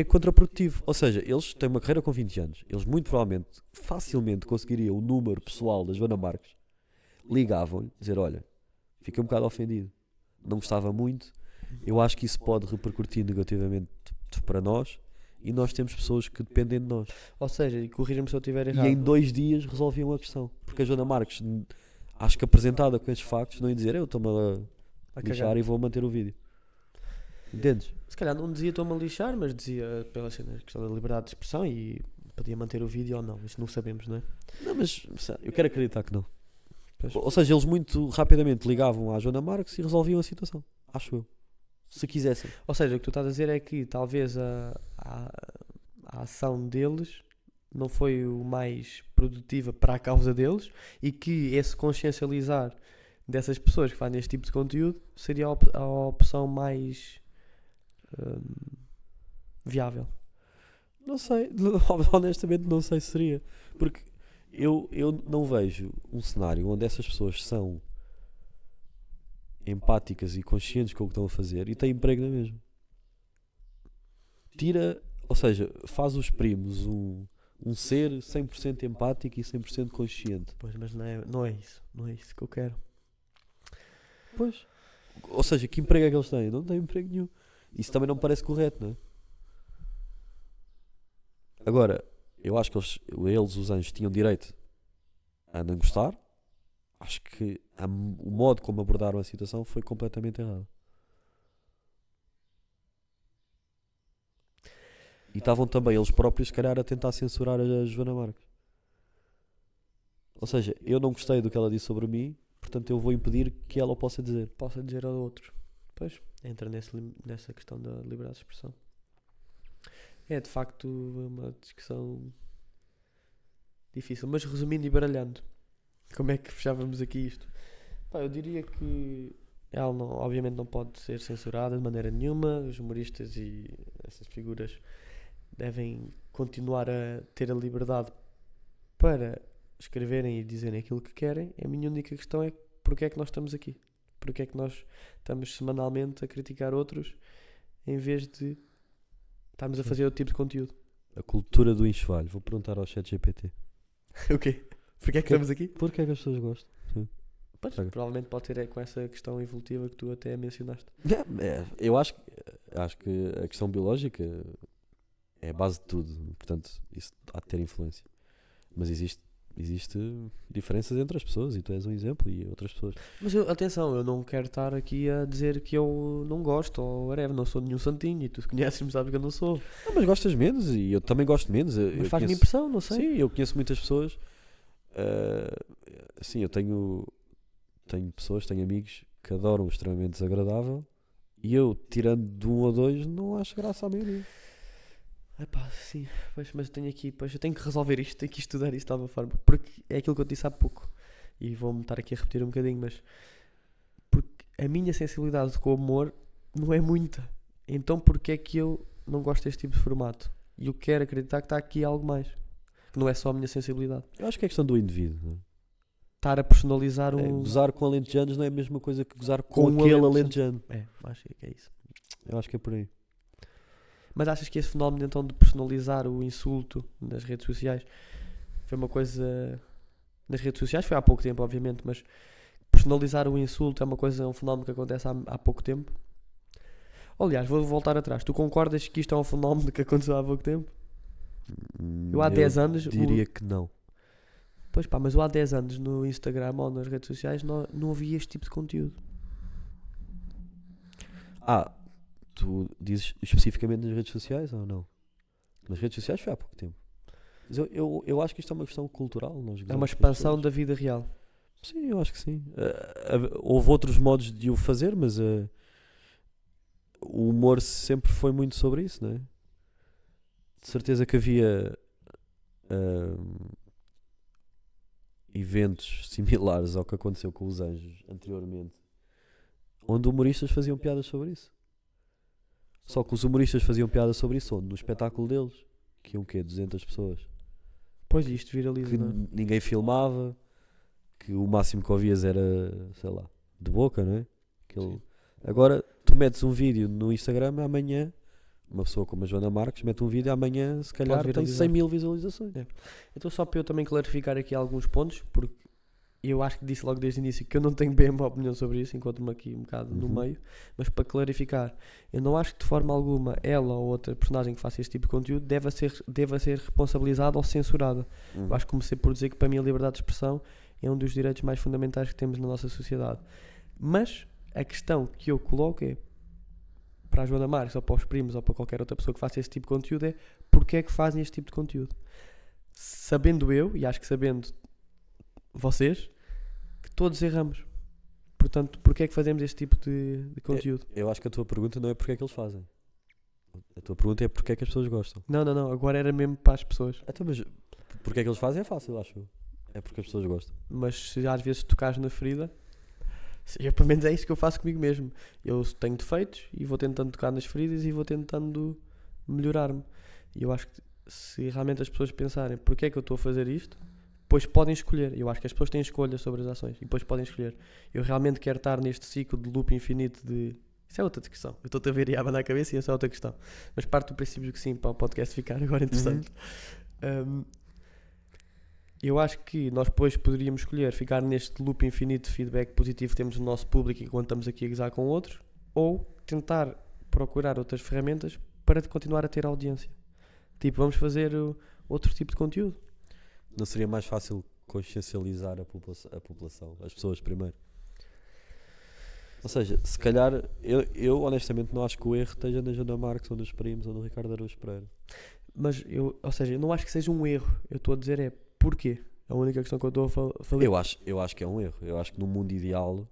contraprodutivo. Ou seja, eles têm uma carreira com 20 anos. Eles muito provavelmente, facilmente conseguiriam o número pessoal da Joana Marques. Ligavam-lhe, dizer: olha, fiquei um bocado ofendido, não gostava muito. Eu acho que isso pode repercutir negativamente para nós. E nós temos pessoas que dependem de nós. Ou seja, e corrija-me se eu estiver errado. E em 2 dias resolviam a questão. Porque a Joana Marques, acho que apresentada com estes factos, não ia dizer: eu estou-me a lixar cagar. e vou manter o vídeo. Entendes? Se calhar não dizia estou-me a lixar, mas dizia pela questão da liberdade de expressão e podia manter o vídeo ou não. Isso não sabemos, não é? Não, mas eu quero acreditar que não. Pois. Ou seja, eles muito rapidamente ligavam à Joana Marques e resolviam a situação. Acho eu. Se quisessem. Ou seja, o que tu estás a dizer é que talvez a ação deles não foi o mais produtiva para a causa deles e que esse consciencializar dessas pessoas que fazem este tipo de conteúdo seria a opção mais viável. Não sei. Honestamente não sei se seria. Porque eu não vejo um cenário onde essas pessoas são empáticas e conscientes com o que estão a fazer e têm emprego na mesma. Tira, ou seja, faz os primos um ser 100% empático e 100% consciente. Pois, mas não é isso que eu quero. Pois. Ou seja, que emprego é que eles têm? Não têm emprego nenhum. Isso também não me parece correto, não é? Agora, eu acho que eles, os anjos, tinham direito a não gostar. Acho que o modo como abordaram a situação foi completamente errado. E estavam também eles próprios, se calhar, a tentar censurar a Joana Marques. Ou seja, eu não gostei do que ela disse sobre mim, portanto eu vou impedir que ela o possa dizer. Possa dizer ao outro. Pois, entra nessa questão da liberdade de expressão. É de facto uma discussão difícil, mas resumindo e baralhando, como é que fechávamos aqui isto? Pá, eu diria que ela obviamente não pode ser censurada de maneira nenhuma. Os humoristas e essas figuras devem continuar a ter a liberdade para escreverem e dizerem aquilo que querem. A minha única questão é porque é que nós estamos aqui? Porque é que nós estamos semanalmente a criticar outros em vez de estarmos a fazer outro tipo de conteúdo? A cultura do enxovalho. Vou perguntar ao ChatGPT. O quê? Porque é que estamos aqui? Porquê é que as pessoas gostam? Pois, Traga. provavelmente pode ter com essa questão evolutiva que tu até mencionaste. Eu acho que a questão biológica é a base de tudo. Portanto, isso há de ter influência. Mas existe diferenças entre as pessoas e tu és um exemplo e outras pessoas. Mas atenção, eu não quero estar aqui a dizer que eu não gosto ou whatever, não sou nenhum santinho e tu conheces-me, sabes que eu não sou. Não, mas gostas menos e eu também gosto menos. Mas faz-me impressão, não sei. Sim, eu conheço muitas pessoas. Sim, eu tenho pessoas, tenho amigos que adoram o extremamente desagradável e eu, tirando de um ou dois, não acho graça à maioria. Epá, sim, pois, mas eu tenho que resolver isto, tenho que estudar isto de alguma forma, porque é aquilo que eu te disse há pouco e vou-me estar aqui a repetir um bocadinho, mas porque a minha sensibilidade com o humor não é muita, então porque é que eu não gosto deste tipo de formato? E eu quero acreditar que está aqui algo mais, que não é só a minha sensibilidade. Eu acho que é questão do indivíduo. Não é? Estar a personalizar gozar com alentejanos não é a mesma coisa que gozar Com com um aquele alentejano. alentejano. acho que é isso. Eu acho que é por aí. Mas achas que esse fenómeno então de personalizar o insulto nas redes sociais foi uma coisa... Nas redes sociais foi há pouco tempo, obviamente, mas personalizar o insulto é um fenómeno que acontece há pouco tempo? Aliás, vou voltar atrás. Tu concordas que isto é um fenómeno que aconteceu há pouco tempo? Eu há 10 anos... diria que não. Pois pá, mas eu há 10 anos no Instagram ou nas redes sociais não havia este tipo de conteúdo. Tu dizes especificamente nas redes sociais ou não? Nas redes sociais foi há pouco tempo. Mas eu acho que isto é uma questão cultural. É uma expansão da vida real. Sim, eu acho que sim. Houve outros modos de o fazer, mas o humor sempre foi muito sobre isso, não é? De certeza que havia eventos similares ao que aconteceu com os Anjos anteriormente, onde humoristas faziam piadas sobre isso. Só que os humoristas faziam piadas sobre isso onde? No espetáculo deles, que iam 200 pessoas. Pois isto viraliza, Que não é? ninguém filmava, que o máximo que ouvias era, sei lá, de boca, não é? Agora, tu metes um vídeo no Instagram, amanhã, uma pessoa como a Joana Marques mete um vídeo, amanhã se calhar tem viralizar. 100 mil visualizações. Então só para eu também clarificar aqui alguns pontos, porque eu acho que disse logo desde o início que eu não tenho bem uma opinião sobre isso, encontro-me aqui um bocado no meio, mas para clarificar, eu não acho que de forma alguma ela ou outra personagem que faça este tipo de conteúdo deva ser responsabilizada ou censurada. Eu acho que comecei por dizer que para mim a liberdade de expressão é um dos direitos mais fundamentais que temos na nossa sociedade. Mas a questão que eu coloco é, para a Joana Marques ou para os primos ou para qualquer outra pessoa que faça este tipo de conteúdo, é porque é que fazem este tipo de conteúdo? Sabendo eu, e acho que sabendo vocês, que todos erramos. Portanto, porquê é que fazemos este tipo de conteúdo? Eu acho que a tua pergunta não é porque é que eles fazem. A tua pergunta é porque é que as pessoas gostam. Não, agora era mesmo para as pessoas. Então, mas porque é que eles fazem é fácil, acho eu. É porque as pessoas gostam. Mas se às vezes tocares na ferida, eu, pelo menos é isso que eu faço comigo mesmo. Eu tenho defeitos e vou tentando tocar nas feridas e vou tentando melhorar-me. E eu acho que se realmente as pessoas pensarem porque é que eu estou a fazer isto, depois podem escolher. Eu acho que as pessoas têm escolha sobre as ações e depois podem escolher. Eu realmente quero estar neste ciclo de loop infinito de... Isso é outra questão. Eu estou-te a ver e a abanar a cabeça e isso é outra questão. Mas parte do princípio que sim, para o podcast ficar agora interessante. Eu acho que nós depois poderíamos escolher ficar neste loop infinito de feedback positivo que temos no nosso público enquanto estamos aqui a gozar com outros, ou tentar procurar outras ferramentas para continuar a ter audiência. Tipo, vamos fazer outro tipo de conteúdo. Não seria mais fácil consciencializar a população, as pessoas primeiro? Ou seja, se calhar, eu honestamente não acho que o erro esteja na Joana Marques ou nos primos ou no Ricardo Araújo Pereira. Mas eu não acho que seja um erro. Eu estou a dizer é porquê. É a única questão que eu estou a falar. Eu acho que é um erro. Eu acho que no mundo ideal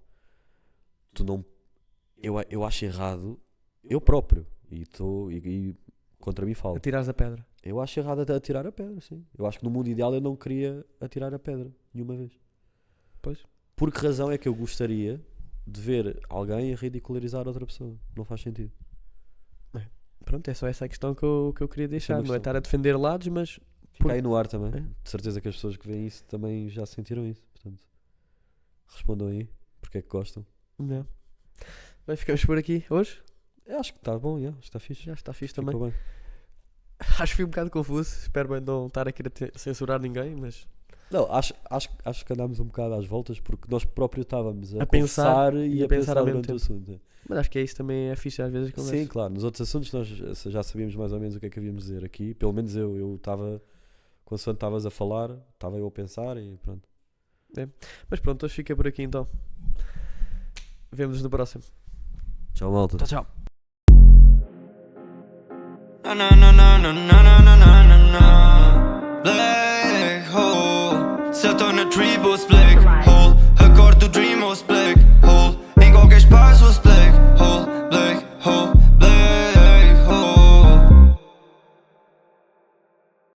tu não. Eu acho errado eu próprio. E contra mim falo. Atirares a pedra. Eu acho errado até atirar a pedra, sim. Eu acho que no mundo ideal eu não queria atirar a pedra nenhuma vez. Pois. Por que razão é que eu gostaria de ver alguém a ridicularizar outra pessoa? Não faz sentido. Pronto, é só essa a questão que eu queria deixar. Não é questão. estar a defender lados, mas... Fica aí no ar também. É. De certeza que as pessoas que veem isso também já sentiram isso. Portanto, respondam aí. Porque é que gostam. Não. Bem, ficamos por aqui hoje. Eu acho que está bom, já está fixe. Já está fixe Ficou também. bem. Acho que fui um bocado confuso. Espero bem não estar a querer censurar ninguém, mas... Não, acho que andámos um bocado às voltas porque nós próprios estávamos a pensar conversar e a pensar ao mesmo durante o tempo. assunto. Mas acho que é isso também, é fixe às vezes. Sim, claro. Nos outros assuntos nós já sabíamos mais ou menos o que é que havíamos de dizer aqui. Pelo menos eu estava, quando estavas a falar, estava eu a pensar e pronto. Mas pronto, hoje fica por aqui então. Vemo-nos no próximo. Tchau, malta. Tchau. Na na na na na na na na na na. Black hole, set on a triple black hole. Acordo dream